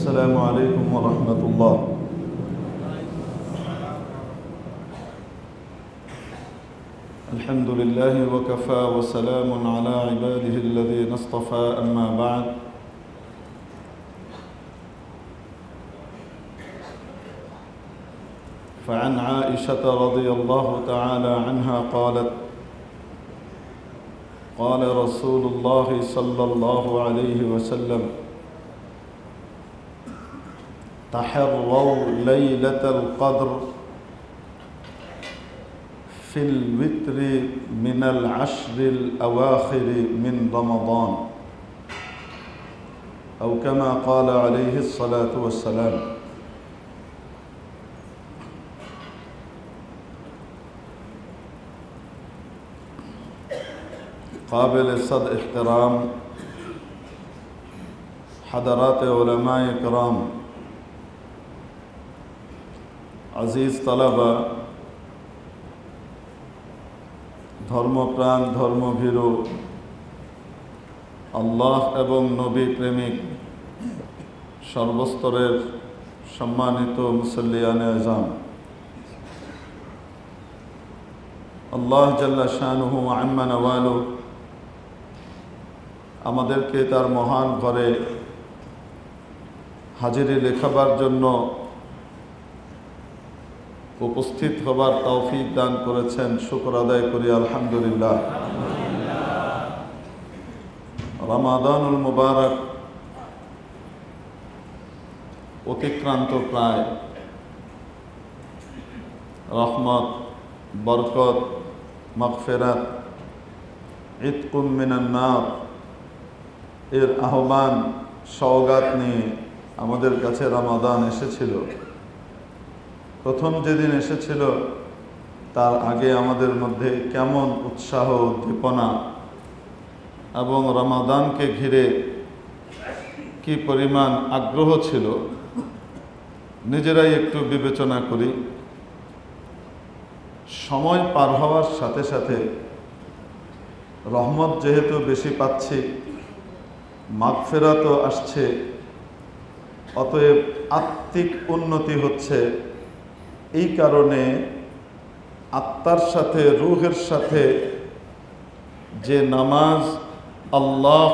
السلام عليكم ورحمة الله. الحمد لله وكفى وسلام على عباده الذين اصطفى أما بعد. فعن عائشة رضي الله تعالى عنها قالت: قال رسول الله صلى الله عليه وسلم: تحروا ليلة القدر في الوتر من العشر الأواخر من رمضان، أو كما قال عليه الصلاة والسلام. قابل صد احترام حضرات علماء کرام، আজিজ তালাবা, ধর্মপ্রাণ ধর্মভীরু, আল্লাহ এবং নবী প্রেমিক সর্বস্তরের সম্মানিত মুসল্লিয়ানে আযম, আল্লাহ জাল্লা শানুহু ওয়া আম্মা নওয়ালু আমাদেরকে তার মহান ঘরে হাজিরি লেখাবার জন্য উপস্থিত হবার তৌফিক দান করেছেন। শুকর আদায় করি আলহামদুলিল্লাহ। রমাদানুল মুবারক অতিক্রান্ত প্রায়। রহমত, বরকত, মাগফিরাত, ইতকুম মিনান নার এর আহ্বান সওগাত নিয়ে আমাদের কাছে রমাদান এসেছিল। প্রথম যেদিন এসেছিল তার আগে আমাদের মধ্যে কেমন উৎসাহ, উদ্দীপনা এবং রমাদানকে ঘিরে কি পরিমাণ আগ্রহ ছিল নিজেরাই একটু বিবেচনা করি। সময় পার হওয়ার সাথে সাথে রহমত যেহেতু বেশি পাচ্ছি, মাগফিরাতও আসছে, অতএব আত্মিক উন্নতি হচ্ছে। এই কারণে আত্মার সাথে, রূহের সাথে যে নামাজ, আল্লাহ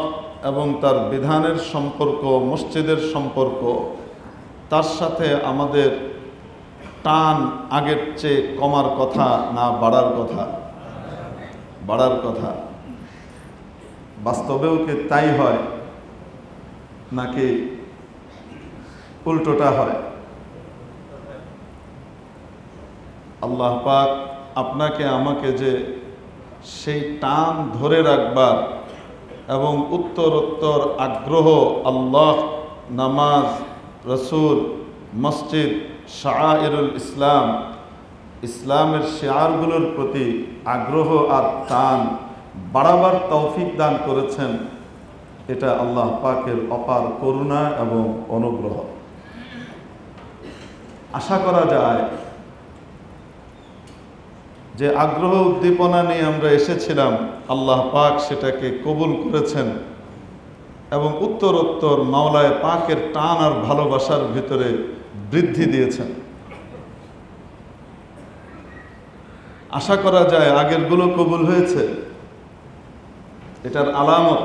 এবং তার বিধানের সম্পর্ক, মসজিদের সম্পর্ক, তার সাথে আমাদের টান আগের চেয়ে কমার কথা না বাড়ার কথা? বাড়ার কথা। বাস্তবেও কি তাই হয় নাকি উল্টোটা হয়? আল্লাহ পাক আপনাকে আমাকে যে সেই টান ধরে রাখবার এবং উত্তরোত্তর আগ্রহ, আল্লাহ, নামাজ, রসুল, মসজিদ, শাআইরুল ইসলাম, ইসলামের শিআরগুলোর প্রতি আগ্রহ আর টান বাড়াবার তৌফিক দান করেছেন, এটা আল্লাহ পাকের অপার করুণা এবং অনুগ্রহ। আশা করা যায় যে আগ্রহ উদ্দীপনা নিয়ে আমরা এসেছিলাম, আল্লাহ পাক সেটাকে কবুল করেছেন এবং উত্তরোত্তর মাওলায়ে পাকের টান আর ভালোবাসার ভিতরে বৃদ্ধি দিয়েছেন। আশা করা যায় আগেরগুলো কবুল হয়েছে, এটার আলামত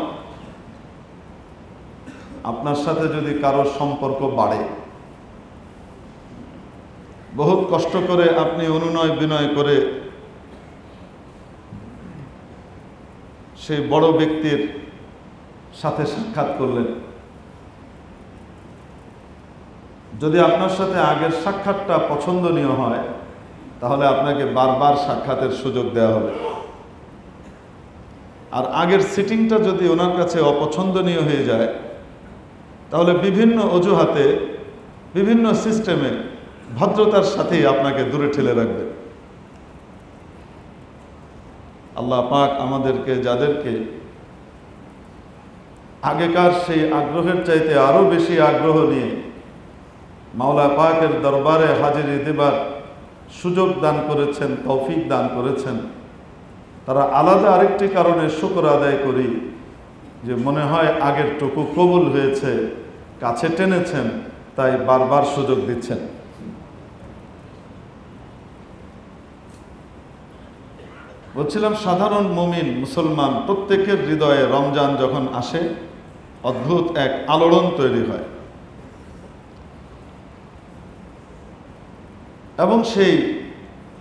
আপনার সাথে যদি কারোর সম্পর্ক বাড়ে, বহুত কষ্ট করে আপনি অনুনয় বিনয় করে সেই বড় ব্যক্তির সাথে সাক্ষাৎ করলেন, যদি আপনার সাথে আগের সাক্ষাৎটা পছন্দনীয় হয় তাহলে আপনাকে বারবার সাক্ষাতের সুযোগ দেওয়া হবে। আর আগের সিটিংটা যদি ওনার কাছে অপছন্দনীয় হয়ে যায় তাহলে বিভিন্ন অজুহাতে, বিভিন্ন সিস্টেমে ভদ্রতার সাথেই আপনাকে দূরে ঠেলে রাখবে। আল্লাহ পাক আমাদেরকে, যাদেরকে আগেকার সেই আগ্রহের চাইতে আরো বেশি আগ্রহ নিয়ে মাওলা পাকের দরবারে হাজিরি দেবার সুযোগ দান করেছেন, তৌফিক দান করেছেন, তারা আলাদা আরেকটি কারণে শুকর আদায় করি যে মনে হয় আগের টুকু কবুল হয়েছে, কাছে টেনেছেন, তাই বারবার সুযোগ দিচ্ছেন। বলছিলাম, সাধারণ মুমিন মুসলমান প্রত্যেকের হৃদয়ে রমজান যখন আসে অদ্ভুত এক আলোড়ন তৈরি হয়, এবং সেই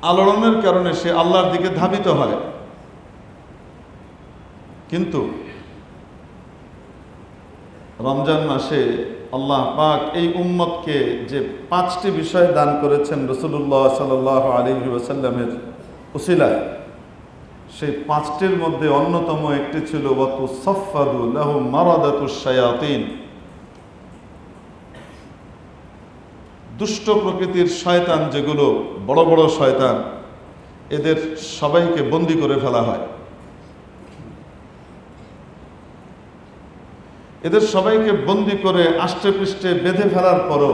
আলোড়নের কারণে সে আল্লাহর দিকে ধাবিত হয়। কিন্তু রমজান মাসে আল্লাহ পাক এই উম্মতকে যে 5টি বিষয় দান করেছেন রাসূলুল্লাহ সাল্লাল্লাহু আলাইহি ওয়াসাল্লামের উসিলায়, সেই 5টির মধ্যে অন্যতম একটি ছিল ওয়াতুসাফফাদু লাহুম মারাদাতুশ শায়াতিন। দুষ্ট প্রকৃতির শয়তান, যেগুলো বড় বড় শয়তান, এদের সবাইকে বন্দী করে ফেলা হয়। এদের সবাইকে বন্দী করে আষ্টে পৃষ্ঠে বেঁধে ফেলার পরও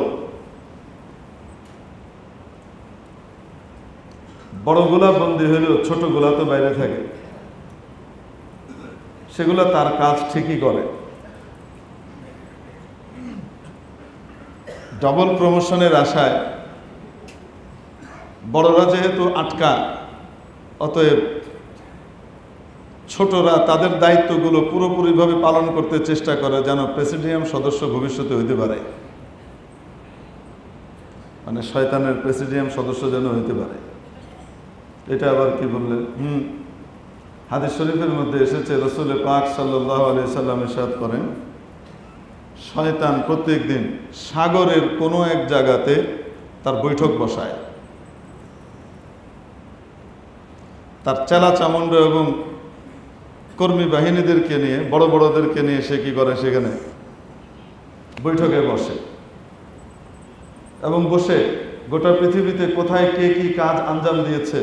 বড়গুলা বন্দী হলেও ছোটগুলা তো বাইরে থাকে, সেগুলা তার কাজ ঠিকই করে। ডবল প্রমোশনের আশায় বড়রা যেহেতু আটকা, অতএব ছোটরা তাদের দায়িত্বগুলো পুরোপুরিভাবে পালন করতে চেষ্টা করে, যেন প্রেসিডিয়াম সদস্য ভবিষ্যতে হইতে পারে, মানে শয়তানের প্রেসিডিয়াম সদস্য যেন হইতে পারে। এটা আবার কি বললেন? হাদিস শরীফের মধ্যে এসেছে, রাসূল পাক সাল্লাল্লাহু আলাইহি সাল্লাম ইরশাদ করেন, শয়তান প্রত্যেক দিন সাগরের কোনো এক জায়গাতে তার বৈঠক বসায়। তার চেলা চামুন্ড এবং কর্মী বাহিনীদেরকে নিয়ে, বড় বড়দেরকে নিয়ে সে কি করে, সেখানে বৈঠকে বসে, এবং বসে গোটা পৃথিবীতে কোথায় কে কি কাজ আঞ্জাম দিয়েছে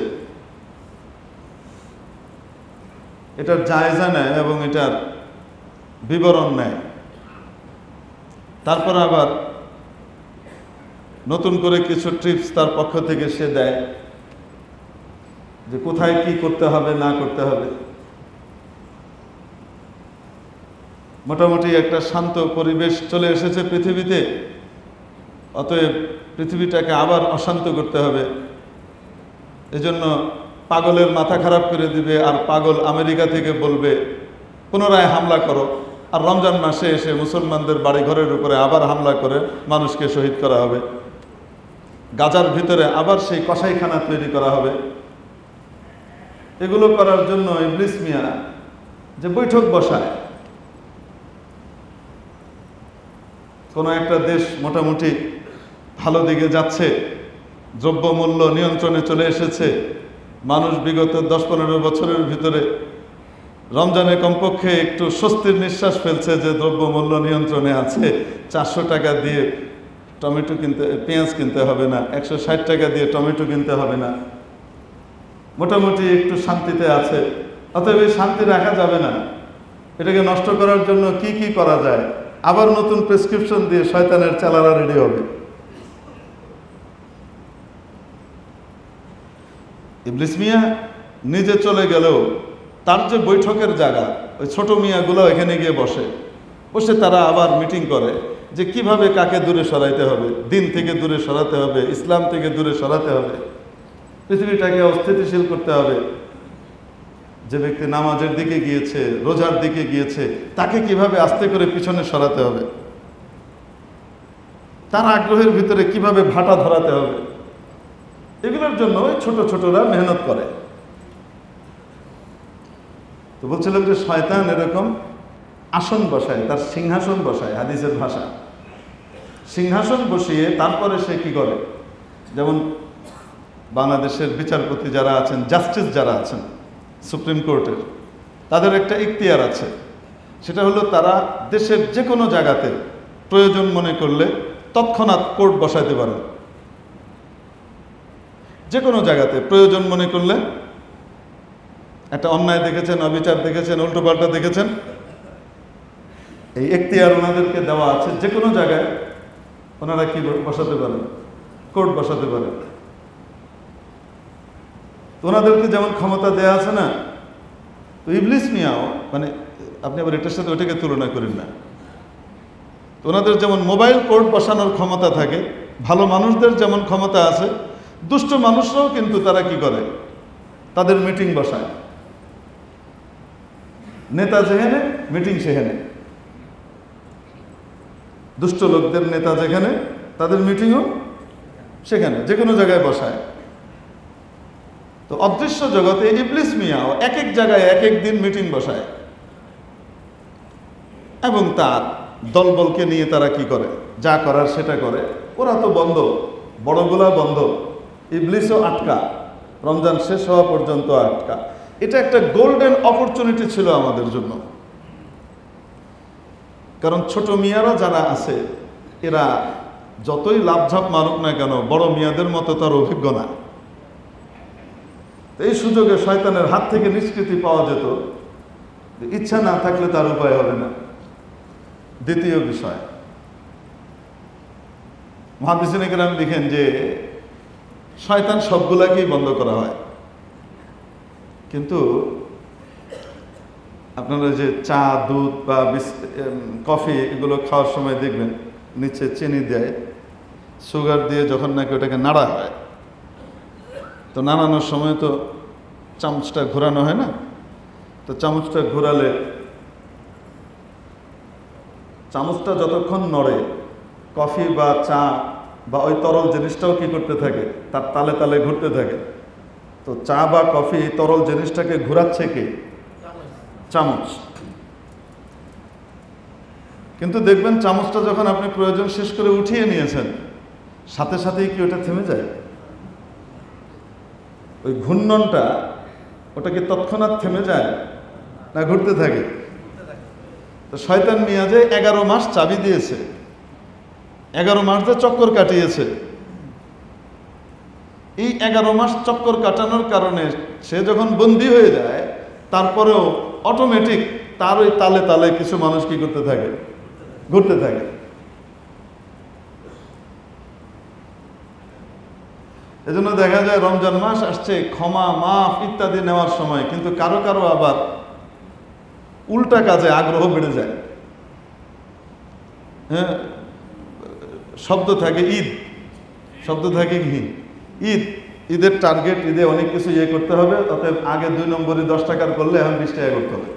এটার জায়জা নেয় এবং এটার বিবরণ নেয়। তারপর আবার নতুন করে কিছু টিপস তার পক্ষ থেকে সে দেয়, যে কোথায় কি করতে হবে না করতে হবে। মোটামুটি একটা শান্ত পরিবেশ চলে এসেছে পৃথিবীতে, অতএব পৃথিবীটাকে আবার অশান্ত করতে হবে। এজন্য পাগলের মাথা খারাপ করে দিবে, আর পাগল আমেরিকা থেকে বলবে পুনরায় হামলা করো, আর রমজান মাসে এসে মুসলমানদের বাড়িঘরের উপরে আবার হামলা করে মানুষকে শহীদ করা হবে। গাজার ভিতরে আবার সেই কসাইখানা তৈরি করা হবে। এগুলো করার জন্য ইবলিস মিয়া যে বৈঠক বসায়, কোনো একটা দেশ মোটামুটি ভালো দিকে যাচ্ছে, দ্রব্যমূল্য নিয়ন্ত্রণে চলে এসেছে, মানুষ বিগত 10-15 বছরের ভিতরে রমজানে কমপক্ষে একটু স্বস্তির নিঃশ্বাস ফেলছে যে দ্রব্যমূল্য নিয়ন্ত্রণে আছে, 400 টাকা দিয়ে টমেটো কিনতে, পেঁয়াজ কিনতে হবে না, 160 টাকা দিয়ে টমেটো কিনতে হবে না, মোটামুটি একটু শান্তিতে আছে। অতএব এই শান্তি রাখা যাবে না, এটাকে নষ্ট করার জন্য কি কি করা যায়, আবার নতুন প্রেসক্রিপশন দিয়ে শয়তানের চালারা রেডি হবে। ইবলিস মিয়া নিজে চলে গেলেও তার যে বৈঠকের জায়গা, ওই ছোট মিয়াগুলো এখানে গিয়ে বসে, তারা আবার মিটিং করে যে কিভাবে কাকে দূরে সরাইতে হবে, দিন থেকে দূরে সরাতে হবে, ইসলাম থেকে দূরে সরাতে হবে, পৃথিবীটাকে অস্থিতিশীল করতে হবে। যে ব্যক্তি নামাজের দিকে গিয়েছে, রোজার দিকে গিয়েছে, তাকে কিভাবে আস্তে করে পিছনে সরাতে হবে, তার আগ্রহের ভিতরে কিভাবে ভাটা ধরাতে হবে, এগুলোর জন্য ওই ছোট ছোটরা মেহনত করে। তো বলছিলাম যে শয়তান এরকম আসন বসায়, তার সিংহাসন বসায়, হাদিসের ভাষা সিংহাসন বসিয়ে তারপরে সে কি করে, যেমন বাংলাদেশের বিচারপতি যারা আছেন, জাস্টিস যারা আছেন সুপ্রিম কোর্টের, তাদের একটা ইখতিয়ার আছে, সেটা হলো তারা দেশের যে কোনো জায়গাতে প্রয়োজন মনে করলে তৎক্ষণাৎ কোর্ট বসাইতে পারেন। যে কোনো জায়গাতে প্রয়োজন মনে করলে, একটা অন্যায় দেখেছেন, অবিচার দেখেছেন, উল্টোপাল্টা দেখেছেন, এই এখতিয়ার ওনাদেরকে দেওয়া আছে, যে কোনো জায়গায় ওনারা কি বসাতে পারেন, কোর্ট বসাতে পারেন। ওনাদেরকে যেমন ক্ষমতা দেয়া আছে না, তো ইবলিস মিয়াও, মানে আপনি আবার এটার সাথে ওইটাকে তুলনা করেন না, তো ওনাদের যেমন মোবাইল কোর্ট বসানোর ক্ষমতা থাকে, ভালো মানুষদের যেমন ক্ষমতা আছে, দুষ্ট মানুষরাও কিন্তু তারা কি করে, তাদের মিটিং বসায়। নেতা যেখানে, মিটিং সেখানে। দুষ্ট লোকদের নেতা যেখানে, তাদের মিটিংও সেখানে, যে কোনো জায়গায় বসায়। তো অদৃশ্য জগতে ইবলিস মিয়াও এক এক জায়গায় এক এক দিন মিটিং বসায়, এবং তার দলবলকে নিয়ে তারা কি করে, যা করার সেটা করে। ওরা তো বন্ধ, বড়গুলা বন্ধ, ইবলিসও আটকা, রমজান শেষ হওয়া পর্যন্ত আটকা। এটা একটা গোল্ডেন অপরচুনিটি ছিল আমাদের জন্য। কারণ ছোট মিয়ারা যারা আছে, এরা যতই লাভঝাপ মারুক না কেন, বড় মিয়াদের মতো তার অভিজ্ঞ না। এই সুযোগে শয়তানের হাত থেকে নিষ্কৃতি পাওয়া যেত, ইচ্ছা না থাকলে তার উপায় হবে না। দ্বিতীয় বিষয়, মুহাদ্দিসিনে কেরাম লিখেন যে শয়তান সবগুলাকেই বন্ধ করা হয়, কিন্তু আপনারা যে চা, দুধ বা কফি এগুলো খাওয়ার সময় দেখবেন নিচে চিনি দেয়, সুগার দিয়ে যখন নাকি ওটাকে নাড়া হয়, তো নাড়ানোর সময় তো চামচটা ঘোরানো হয় না? তো চামচটা ঘোরালে চামচটা যতক্ষণ নড়ে, কফি বা চা বা ওই তরল জিনিসটাও কি করতে থাকে, তার তালে তালে ঘুরতে থাকে। তো চা বা কফি তরল জিনিসটাকে ঘোরাচ্ছে কে? চামচ। কিন্তু দেখবেন চামচটা যখন আপনি প্রয়োজন শেষ করে উঠিয়ে নিয়েছেন, সাথে সাথেই কি ওটা থেমে যায়? ওই ঘূর্ণনটা, ওটা কি তৎক্ষণাৎ থেমে যায় না ঘুরতে থাকে? তো শয়তান মিয়া যে 11 মাস চাবি দিয়েছে, 11 মাস যে চক্কর কাটিয়েছে, এই 11 মাস চক্কর কাটানোর কারণে সে যখন বন্দী হয়ে যায়, তারপরেও অটোমেটিক তার ওই তালে তালে কিছু মানুষ কি করতে থাকে, ঘুরতে থাকে। এজন্য দেখা যায় রমজান মাস আসছে, ক্ষমা, মাফ ইত্যাদি নেওয়ার সময় কিন্তু কারো কারো আবার উল্টা কাজে আগ্রহ বেড়ে যায়। হ্যাঁ, শব্দ থাকে ঈদ, শব্দ থাকে কি ঈদ, ঈদের টার্গেট, ঈদে অনেক কিছু করতে হবে, অতএব আগে 2 নম্বরে 10 টাকার করলে এখন 20 টাকা করতে হবে।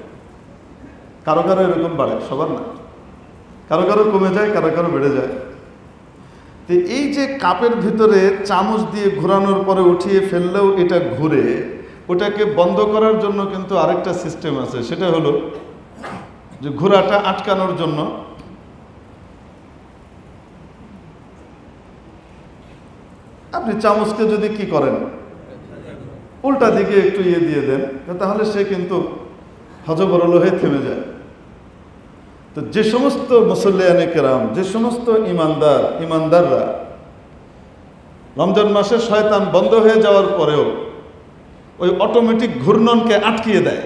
কারো কারো এরকম বাড়ে, সবার না, কারো কারো কমে যায়, কারো কারো বেড়ে যায়। তো এই যে কাপের ভিতরে চামচ দিয়ে ঘোরানোর পরে উঠিয়ে ফেললেও এটা ঘুরে, ওটাকে বন্ধ করার জন্য কিন্তু আরেকটা সিস্টেম আছে। সেটা হলো যে ঘোরাটা আটকানোর জন্য আপনি চামচকে যদি কি করেন, উল্টা দিকে একটু দিয়ে দেন, তাহলে সে কিন্তু হযবরল হয়ে থেমে যায়। তো যে সমস্ত মুসল্লিয়ানে কেরাম, যে সমস্ত ইমানদাররা রমজান মাসে শয়তান বন্ধ হয়ে যাওয়ার পরেও ওই অটোমেটিক ঘূর্ণনকে আটকিয়ে দেয়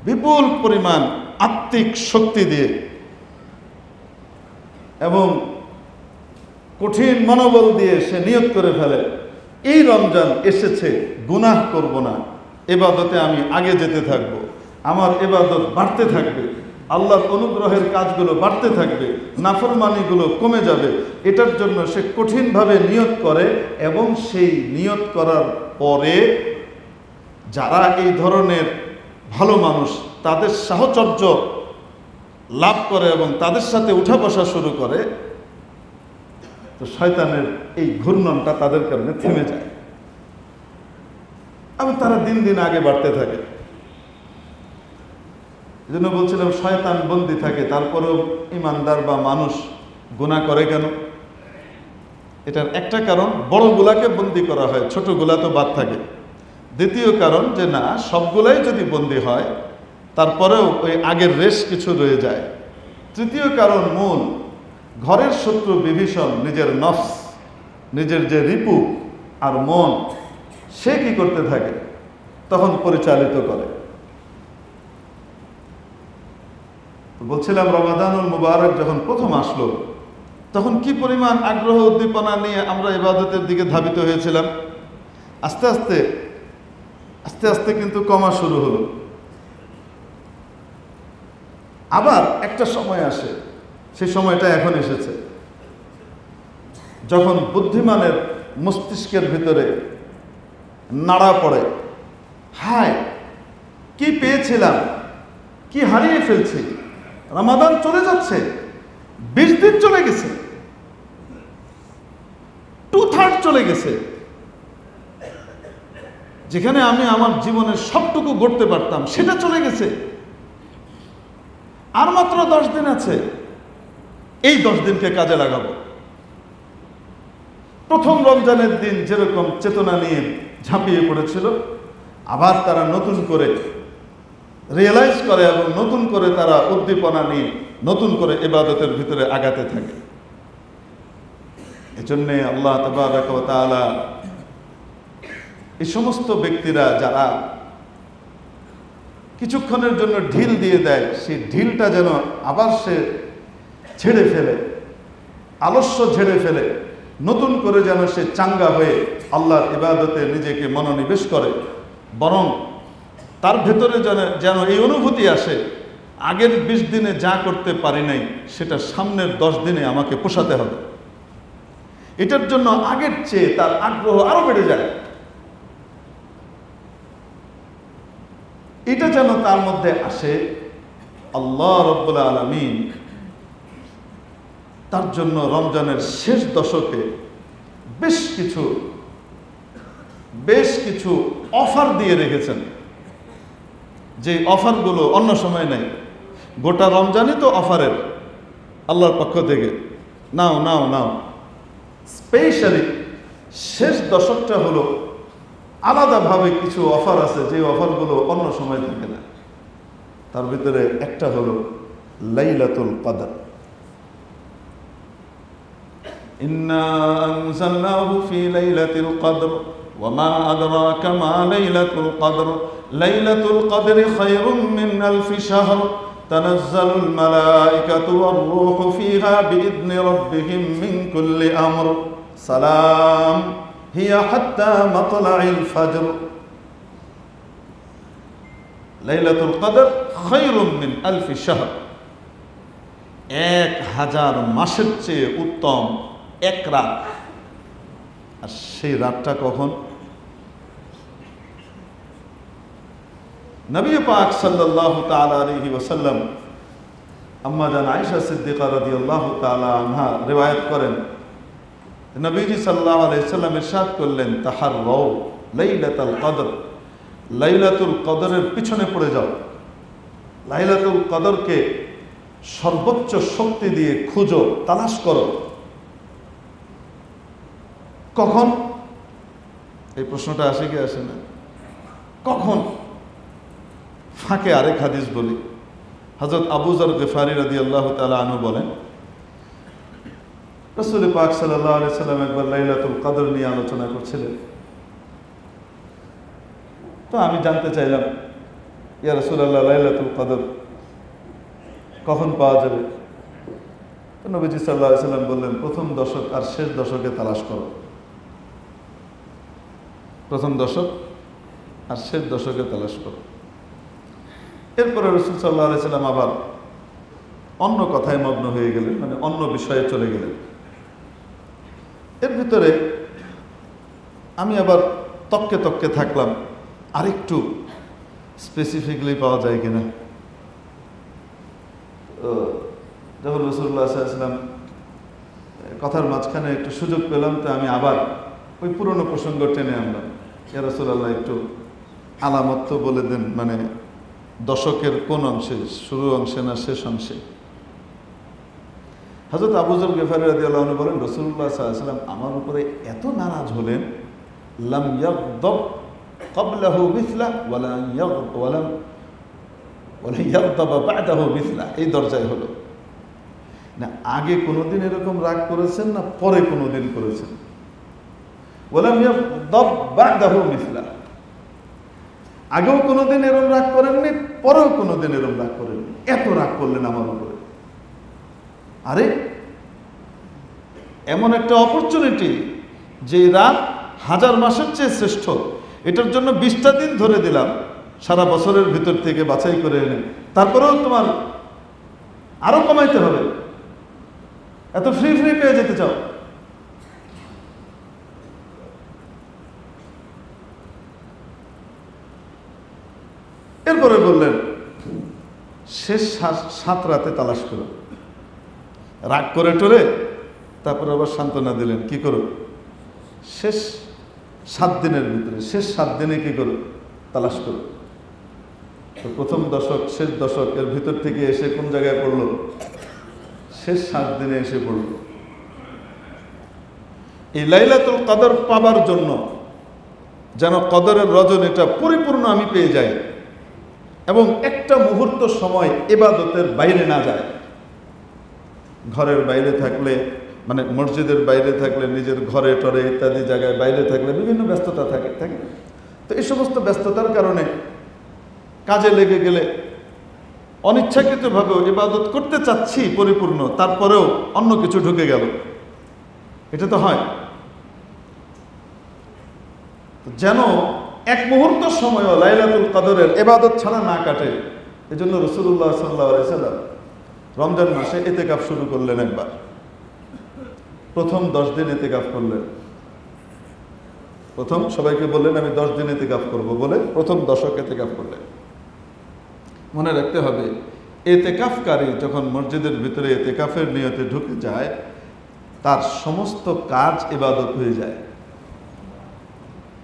বিপুল পরিমাণ আত্মিক শক্তি দিয়ে, এবং কঠিন মনোবল দিয়ে সে নিয়ত করে ফেলে, এই রমজান এসেছে, গুনাহ করব না, ইবাদতে আমি আগে যেতে থাকব, আমার ইবাদত বাড়তে থাকবে, আল্লাহর অনুগ্রহের কাজগুলো বাড়তে থাকবে, নাফরমানিগুলো কমে যাবে। এটার জন্য সে কঠিনভাবে নিয়ত করে, এবং সেই নিয়ত করার পরে যারা এই ধরনের ভালো মানুষ তাদের সাহচর্য লাভ করে এবং তাদের সাথে উঠা বসা শুরু করে, তো শয়তানের এই ঘূর্ণনটা তাদের কারণে থেমে যায় এবং তারা দিন দিন আগে বাড়তে থাকে। এই জন্য বলছিলাম শয়তান বন্দী থাকে, তারপরেও ইমানদার বা মানুষ গুনাহ করে কেন? এটার একটা কারণ, বড়গুলাকে বন্দী করা হয়, ছোটগুলা তো বাদ থাকে। দ্বিতীয় কারণ যে না, সবগুলাই যদি বন্দী হয় তারপরেও ওই আগের রেশ কিছু রয়ে যায়। তৃতীয় কারণ মূল, ঘরের শত্রু বিভীষণ নিজের নফস, নিজের যে রিপু আর মন, সে কি করতে থাকে? তখন পরিচালিত করে। বলছিলাম রমাদানুল মুবারক যখন প্রথম আসলো, তখন কি পরিমাণ আগ্রহ উদ্দীপনা নিয়ে আমরা ইবাদতের দিকে ধাবিত হয়েছিলাম। আস্তে আস্তে আস্তে আস্তে কিন্তু কমা শুরু হলো। আবার একটা সময় আসে, সেই সময়টা এখন এসেছে, যখন বুদ্ধিমানের মস্তিষ্কের ভিতরে নাড়া পড়ে, হায় কি পেয়েছিলাম, কি হারিয়ে ফেলছি, রমাদান চলে যাচ্ছে, 20 দিন চলে গেছে, 2/3 চলে গেছে, যেখানে আমি আমার জীবনের সবটুকু গড়তে পারতাম সেটা চলে গেছে, আর মাত্র 10 দিন আছে, এই 10 দিনকে কাজে লাগাবো। প্রথম রমজানের দিন যেরকম চেতনা নিয়ে ঝাঁপিয়ে পড়েছিল, আবার তারা নতুন করে রিয়েলাইজ করে এবং নতুন করে তারা উদ্দীপনা নিয়ে নতুন করে ইবাদতের ভিতরে আগাতে থাকে। এজন্যে আল্লাহ তাবারাক ওয়া তাআলা এই সমস্ত ব্যক্তিরা যারা কিছুক্ষণের জন্য ঢিল দিয়ে দেয়, সেই ঢিলটা যেন আবার সে ছেড়ে ফেলে, আলস্য ঝেড়ে ফেলে, নতুন করে যেন সে চাঙ্গা হয়ে আল্লাহর ইবাদতে নিজেকে মনোনিবেশ করে, বরং তার ভেতরে যেন এই অনুভূতি আসে, আগের 20 দিনে যা করতে পারি নাই সেটা সামনের 10 দিনে আমাকে পোষাতে হবে। এটার জন্য আগের চেয়ে তার আগ্রহ আরো বেড়ে যায়। এটা যেন তার মধ্যে আসে, আল্লাহ রাব্বুল আলামিন তার জন্য রমজানের শেষ দশকে বেশ কিছু অফার দিয়ে রেখেছেন, যে অফারগুলো অন্য সময় নাই। গোটা রমজানই তো অফারের, আল্লাহর পক্ষ থেকে নাও নাও নাও। স্পেশালি শেষ দশকটা হলো আলাদাভাবে কিছু অফার আছে, যে অফারগুলো অন্য সময় থাকে না। তার ভিতরে একটা হলো লাইলাতুল কদর। ইন্না আনজালনাহু ফি লাইলাতিল কদর ওয়া মা আদরাকা মা লাইলাতুল কদর লাইলাতুল কদরি খায়রুম মিন আলফি শাহর তানাজ্জালুল মালাইকাতু ওয়ার রূহু ফিহা বিইذনি রাব্বিহিম মিন কুল্লি আমর সালাম হিয়া হাত্তা মাতলাইল ফজর। লাইলাতুল কদর খায়রুম মিন আলফি শাহর, 1000 মাসের চেয়ে উত্তম এক রাত। আর সেই রাতটা কখন? নবী পাক সাল্লাল্লাহু তাআলা আলাইহি ওয়াসাল্লাম আম্মা জান আয়েশা সিদ্দিকা রাদিয়াল্লাহু তাআলা আনহা রিওয়ায়াত করেন, নবীজি সাল্লাল্লাহু আলাইহি ওয়াসাল্লাম ইরশাদ করলেন, তাহাররাউ লাইলাতুল কদর, লাইলাতুল কদরের পিছনে পড়ে যাও, লাইলাতুল কদরকে সর্বোচ্চ শক্তি দিয়ে খুঁজো, তালাশ করো। কখন? এই প্রশ্নটা আসে কি আসে না? কখন? ফাঁকে আরেক হাদিস বলি। হযরত আবু যর গিফারি রাদিয়াল্লাহু তাআলা আনহু বলেন, রাসূল পাক সাল্লাল্লাহু আলাইহি সাল্লাম একবার লাইলাতুল কদর নিয়ে আলোচনা করছিলেন। তো আমি জানতে চাইলাম, ইয়া রাসূলুল্লাহ, লাইলাতুল কদর কখন পাওয়া যাবে? তো নবীজি সাল্লাল্লাহু আলাইহি সাল্লাম বললেন, প্রথম দশক আর শেষ দশকে তালাশ করো। প্রথম দশক আর শেষ দশকে তালাশ করো। এরপরে রাসূল সাল্লাল্লাহু আলাইহি সাল্লাম আবার অন্য কথায় মগ্ন হয়ে গেলেন, মানে অন্য বিষয়ে চলে গেলেন। এর ভিতরে আমি আবার তককে তককে থাকলাম, আরেকটু স্পেসিফিকলি পাওয়া যায় কিনা। যখন রাসূলুল্লাহ সাল্লাল্লাহু আলাইহি ওয়াসাল্লাম কথার মাঝখানে একটু সুযোগ পেলাম, তো আমি আবার ওই পুরনো প্রসঙ্গ টেনে আনলাম, ইয়া রাসূলুল্লাহ একটু আলামত তো বলে দেন, মানে দশকের কোন অংশে, শুরু অংশে না শেষ অংশে? হযরত আবু যর গিফারি রাদিয়াল্লাহু আনহু বলেন, রাসূলুল্লাহ সাল্লাল্লাহু আলাইহি ওয়াসাল্লাম আমার উপরে এত নারাজ হলেন, লাম ইয়াগদাব ক্বাবলাহু মিছলা ওয়ালা ইয়াগদাব বা'দাহু মিছলা। এই দরজায় হলো না, আগে কোনোদিন এরকম রাগ করেছেন না পরে কোনোদিন করেছেন। ওয়ালাম ইয়াগদাব বা'দাহু মিছলা, আগেও কোনোদিন এরকম রাগ করেননি, পরেও কোনোদিন এরকম রাগ করেননি। এত রাগ করলেন আমার উপরে। আরে এমন একটা অপরচুনিটি, যে রাত 1000 মাসের চেয়ে শ্রেষ্ঠ, এটার জন্য 20টা দিন ধরে দিলাম সারা বছরের ভিতর থেকে বাছাই করে এনে, তারপরেও তোমার আরো কমাইতে হবে। এত ফ্রি ফ্রি পেয়ে যেতে চাও? এরপরে বললেন শেষ 7 রাতে তালাশ করো। রাগ করে টরে তারপরে আবার সান্ত্বনা দিলেন, কি করো? শেষ 7 দিনের ভিতরে, শেষ 7 দিনে কি করো? তালাশ করো। তো প্রথম দশক, শেষ দশক এর ভিতর থেকে এসে কোন জায়গায় পড়লো? শেষ 7 দিনে এসে পড়ল। এই লাইলাতুল কদর পাবার জন্য যেন কদরের রজনীটা পরিপূর্ণ আমি পেয়ে যাই এবং একটা মুহূর্ত সময় ইবাদতের বাইরে না যায়। ঘরের বাইরে থাকলে, মানে মসজিদের বাইরে থাকলে, নিজের ঘরে টরে ইত্যাদি জায়গায় বাইরে থাকলে বিভিন্ন ব্যস্ততা থাকে। তো এই সমস্ত ব্যস্ততার কারণে কাজে লেগে গেলে অনিচ্ছাকৃতভাবেও ইবাদত করতে চাচ্ছি পরিপূর্ণ, তারপরেও অন্য কিছু ঢুকে গেল। এটা তো হয়। যেন এক মুহূর্ত সময়ও লাইলাতুল কদরের ইবাদত ছাড়া না কাটে। এজন্য রাসূলুল্লাহ সাল্লাল্লাহু আলাইহি সাল্লাম রমজান মাসে ইতিকাফ শুরু করলেন। একবার প্রথম 10 দিন ইতিকাফ করলেন। প্রথম সবাইকে বললেন আমি 10 দিন ইতিকাফ করব বলে প্রথম দশক ইতিকাফ করলেন। মনে রাখতে হবে, ইতিকাফকারী যখন মসজিদের ভিতরে ইতিকাফের নিয়তে ঢুকে যায়, তার সমস্ত কাজ ইবাদত হয়ে যায়।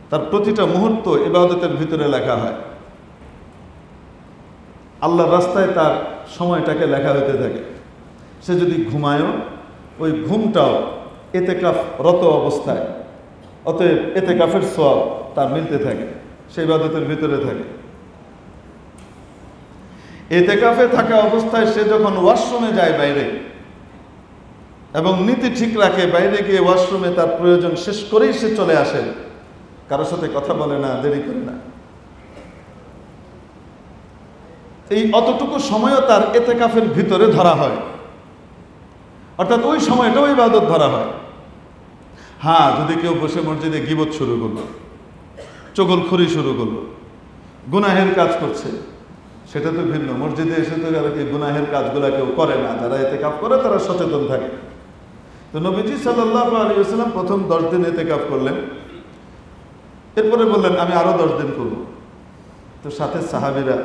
তার প্রতিটা মুহূর্ত ইবাদতের ভিতরে লেখা হয়। আল্লাহর রাস্তায় তার সময়টাকে লেখা হতে থাকে। সে যদি ঘুমায়ও, ওই ঘুমটাও ইতিকাফ রত অবস্থায়, অতএব ইতিকাফের সওয়াব তার মিলতে থাকে, সে ইবাদতের ভিতরে থাকে। ইতিকাফে থাকা অবস্থায় সে যখন ওয়াশরুমে যায় বাইরে এবং নীতি ঠিক রাখে, বাইরে গিয়ে ওয়াশরুমে তার প্রয়োজন শেষ করেই সে চলে আসে, কারোর সাথে কথা বলে না, দেরি করে না। এই অতটুকু সময়ও তার ইতিকাফের ভিতরে ধরা হয়, অর্থাৎ ওই সময়টাও ইবাদত ধরা হয়। হ্যাঁ, যদি কেউ বসে মসজিদে গীবত শুরু করলো, চগলখড়ি শুরু করলো, গুনাহের কাজ করছে, সেটা তো ভিন্ন। মসজিদে এসে তো আর কি গুনাহের কাজগুলা কেউ করে না। যারা ইতিকাফ করে তারা সচেতন থাকে। তো নবীজি সাল্লাল্লাহু আলাইহি ওয়াসাল্লাম প্রথম 10 দিন ইতিকাফ করলেন। এরপরে বললেন আমি আরো 10 দিন করব। তো সাথে সাহাবীরা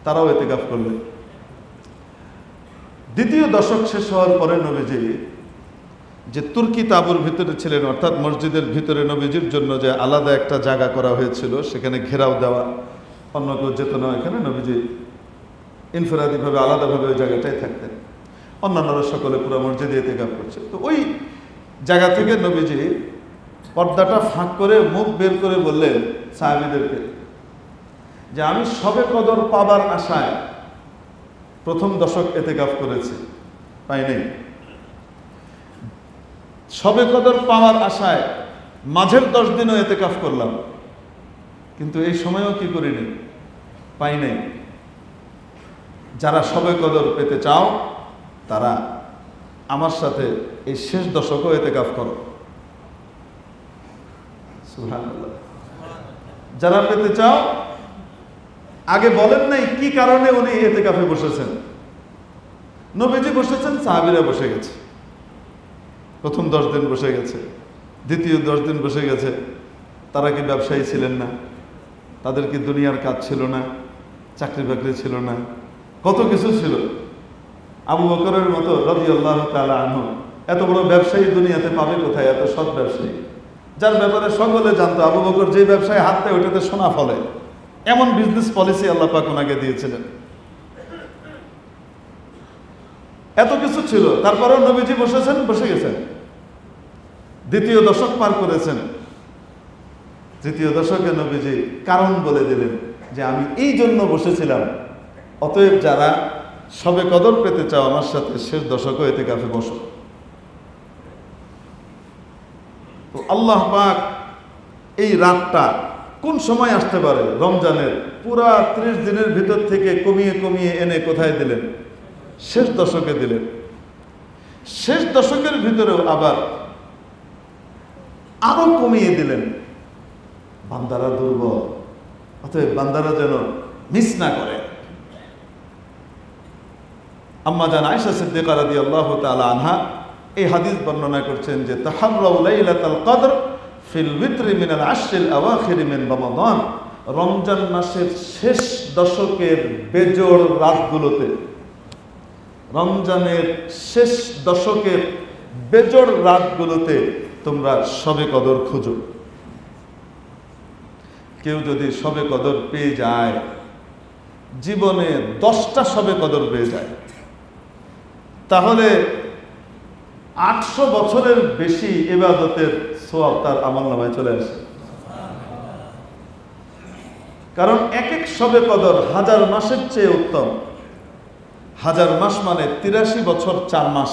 তারাও ইতিকাফ করলেন। দ্বিতীয় দশক শেষ হওয়ার পরে নবীজি যে তুর্কি তাঁবুর ভিতরে ছিলেন, অর্থাৎ মসজিদের ভিতরে নবীজির জন্য যে আলাদা একটা জায়গা করা হয়েছিল, সেখানে ঘেরাও দেওয়া, অন্য কেউ যেত না, এখানে নবীজি ইনফিরাদিভাবে আলাদাভাবে ওই জায়গাটায় থাকতেন। অন্যান্যরা সকলে পুরো মসজিদে ইতিকাফ করছে। তো ওই জায়গা থেকে নবীজি পর্দাটা ফাঁক করে মুখ বের করে বললেন সাহাবীদেরকে যে আমি শবে কদর পাবার আশায় প্রথম দশক ইতিকাফ করেছি, পাই নাই। শবে কদর পাওয়ার আশায় মাঝের 10 দিনও ইতিকাফ করলাম, কিন্তু এই সময়ও কি করিনি, পাই নাই। যারা শবে কদর পেতে চাও তারা আমার সাথে এই শেষ দশকও ইতিকাফ করো। সুবহানাল্লাহ। যারা পেতে চাও, আগে বলেন নাই কি কারণে উনি ইতিকাফে বসেছেন। নবীজি বসেছেন, সাহাবীরা বসে গেছে। প্রথম 10 দিন বসে গেছে, দ্বিতীয় 10 দিন বসে গেছে। তারা কি ব্যবসায়ী ছিলেন না? তাদের কি দুনিয়ার কাজ ছিল না? চাকরি বাকরি ছিল না? কত কিছু ছিল। আবু বকরের মতো রাদিয়াল্লাহু তাআলা আনহু এত বড় ব্যবসায়ী দুনিয়াতে পাবে কোথায়? এত সৎ ব্যবসায়ী, যার ব্যাপারে সকলে জানতো। আবু বকর যে ব্যবসায় হাত দেয় ওটাতে সোনা ফলে, এমন বিজনেস পলিসি আল্লাহ পাক ওনাকে দিয়েছিলেন। এত কিছু ছিল, তারপরেও নবীজি বসে গেছেন। দ্বিতীয় দশক পার করেছেন। তৃতীয় দশকে নবীজি কারণ বলে দিলেন যে আমি এই জন্য বসেছিলাম, অতএব যারা শবে কদর পেতে চাও আমার সাথে শেষ দশকও ইতিকাফে বসো। তো আল্লাহ পাক এই রাতটা কোন সময় আসতে পারে? রমজানের পুরা 30 দিনের ভিতর থেকে কমিয়ে কমিয়ে এনে কোথায় দিলেন? শেষ দশকে দিলেন। শেষ দশকের ভিতরেও আবার আরো কমিয়ে দিলেন। বান্দারা দুর্বল, অতএব বান্দারা যেন মিস না করে। আম্মা জান আয়েশা সিদ্দিকা রাদিয়াল্লাহু তাআলা আনহা এই হাদিস বর্ণনা করছেন যে তাহাররাউ লাইলাতাল কদর ফিল উইতরি মিনাল আশরিল আওয়াখির মিন রমাদান, রমজান মাসের শেষ দশকের বেজোড় রাতগুলোতে, রমজানের শেষ দশকের বেজোড় রাতগুলোতে তোমরা শবে কদর খুঁজো। কেউ যদি শবে কদর পেয়ে যায়, জীবনে 10টা শবে কদর পেয়ে যায়, তাহলে 800 বছরের বেশি ইবাদতের সওয়াব তার আমলনামায় চলে আসে। কারণ এক এক শবে কদর 1000 মাসের চেয়ে উত্তম। 1000 মাস মানে 83 বছর 4 মাস।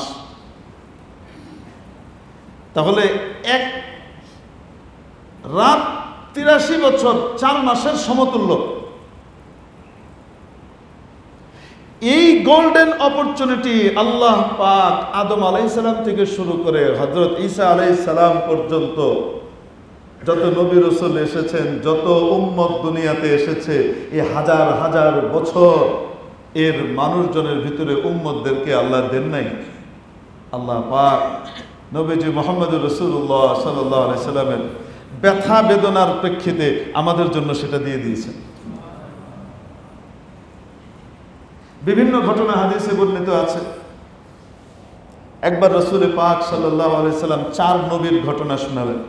তাহলে এক রাত 83 বছর 4 মাসের সমতুল্য। এই গোল্ডেন অপরচুনিটি আল্লাহ পাক আদম আলাইহিস সালাম থেকে শুরু করে হযরত ঈসা আলাইহিস সালাম পর্যন্ত যত নবী রাসূল এসেছেন, যত উম্মত দুনিয়াতে এসেছে, এই হাজার হাজার বছর এর মানুষজনের ভিতরে উম্মতদেরকে আল্লাহ দেন নাই। আল্লাহ পাক নবীজি মুহাম্মদুর রাসূলুল্লাহ সাল্লাল্লাহু আলাইহি সাল্লামের ব্যথা বেদনার প্রেক্ষিতে আমাদের জন্য সেটা দিয়ে দিয়েছেন। বিভিন্ন ঘটনা হাদিসে বর্ণিত আছে। একবার রাসূল পাক সাল্লাল্লাহু আলাইহি সাল্লাম 4 নবীর ঘটনা শোনালেন,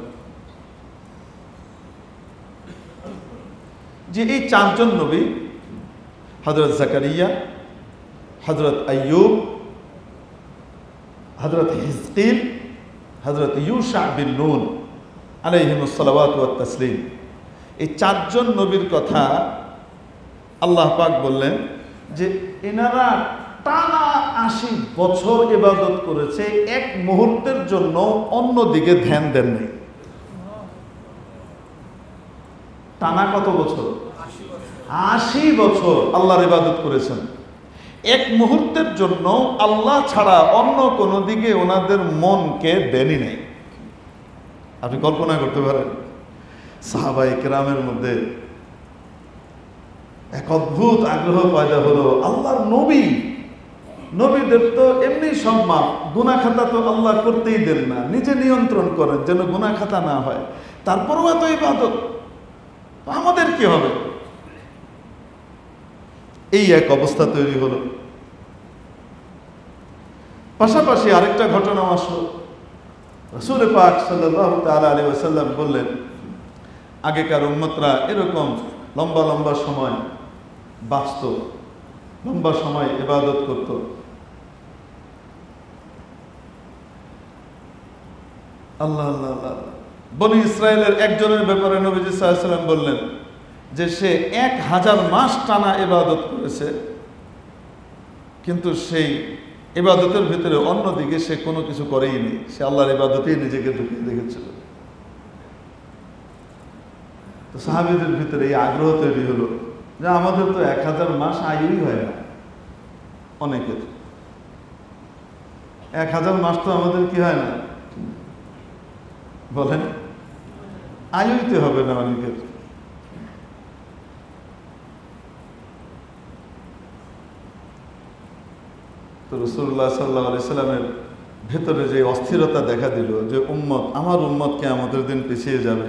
যে এই 4 জন নবী হযরত জাকারিয়া, হযরত আইয়ুব, হযরত হিজকিল, হযরত ইউশা বিন নুন আলাইহিমুস সালাওয়াতু ওয়াত তাসলিম, এই 4 জন নবীর কথা আল্লাহ পাক বললেন যে এনারা টানা 80 বছর ইবাদত করেছে, এক মুহূর্তের জন্য অন্য দিকে ধ্যান দেন নাই। টানা কত বছর? 80 বছর আল্লাহর ইবাদত করেছেন। এক মুহূর্তের জন্য আল্লাহ ছাড়া অন্য কোনো দিকে ওনাদের মনকে দেনই নাই। আপনি কল্পনা করতে পারেন সাহাবায়ে কেরামের মধ্যে এক অদ্ভুত আগ্রহ পয়দা হলো। আল্লাহর নবী, নবীদের তো এমনি সম্মান, গুনাহ খাতা তো আল্লাহ করতেই দেন না, নিজে নিয়ন্ত্রণ করেন যেন গুনাহ খাতা না হয়, তারপরও এত ইবাদত, আমাদের কি হবে? এই এক অবস্থা তৈরি হলো। পাশাপাশি আরেকটা ঘটনা আসলো। রাসূল পাক সাল্লাল্লাহু তাআলা আলাইহি ওয়াসাল্লাম বললেন, আগেকার উম্মতরা এরকম লম্বা লম্বা সময় বাঁচত, লম্বা সময় ইবাদত করত। আল্লাহ আল্লাহ আল্লাহ। বনি ইসরায়েলের একজনের ব্যাপারে নবীজি সাল্লাল্লাহু আলাইহি ওয়াসাল্লাম বললেন যে সে 1000 মাস টানা ইবাদত করেছে, কিন্তু সেই ইবাদতের ভিতরে অন্যদিকে সে কোনো কিছু করেই নেই, সে আল্লাহর ইবাদতেই নিজেকে ঢুকিয়ে রেখেছিল। তো সাহাবীদের ভিতরে এই আগ্রহ তৈরি হলো যে আমাদের তো 1000 মাস আয়ুই হয় না, অনেকের 1000 মাস তো আমাদের কি হয় না, বলেন? আয়ুইতে হবে না অনেকের। তো রাসূলুল্লাহ সাল্লাল্লাহু আলাইহি সাল্লামের ভেতরে যে অস্থিরতা দেখা দিল যে উম্মত, আমার উম্মতকে আমাদের দিন পিছিয়ে যাবে।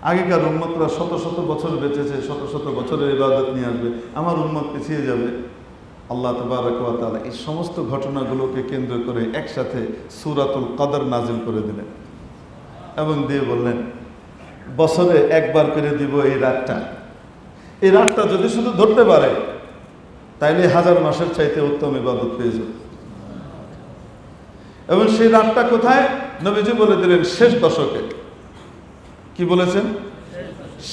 আগেকার উম্মতরা শত শত বছর বেঁচেছে, শত শত বছরের ইবাদত নিয়ে আসবে, আমার উম্মত পিছিয়ে যাবে। আল্লাহ তাবারক ওয়া তাআলা এই সমস্ত ঘটনাগুলোকে কেন্দ্র করে একসাথে সূরাতুল কদর নাজিল করে দিলেন এবং দিয়ে বললেন, বছরে একবার করে দিব এই রাতটা। এই রাতটা যদি শুধু ধরতে পারে তাইলে 1000 মাসের চাইতে উত্তম ইবাদত পেয়ে যাবে। এবং সেই রাতটা কোথায়? নবীজি বলে দিলেন শেষ দশকে। কি বলেছেন?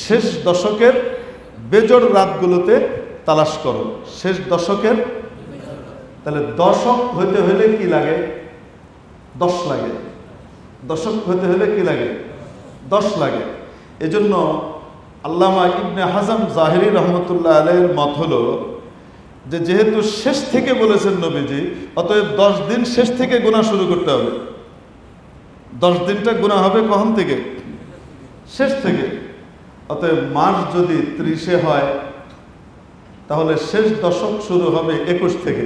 শেষ দশকের বেজোড় রাতগুলোতে তালাশ করো। শেষ দশকের, তাহলে দশক হইতে হলে কি লাগে? 10 লাগে। দশক হইতে হলে কি লাগে? 10 লাগে। এজন্য আল্লামা ইবনে হাজম জাহিরি রহমতুল্লাহ আলাইহির মত হলো যে যেহেতু শেষ থেকে বলেছেন নবীজি, অতএব 10 দিন শেষ থেকে গুনাহ শুরু করতে হবে। 10 দিনটা গুনাহ হবে কখন থেকে? শেষ থেকে। অতএব মাস যদি 30-এ হয় তাহলে শেষ দশক শুরু হবে 21 থেকে।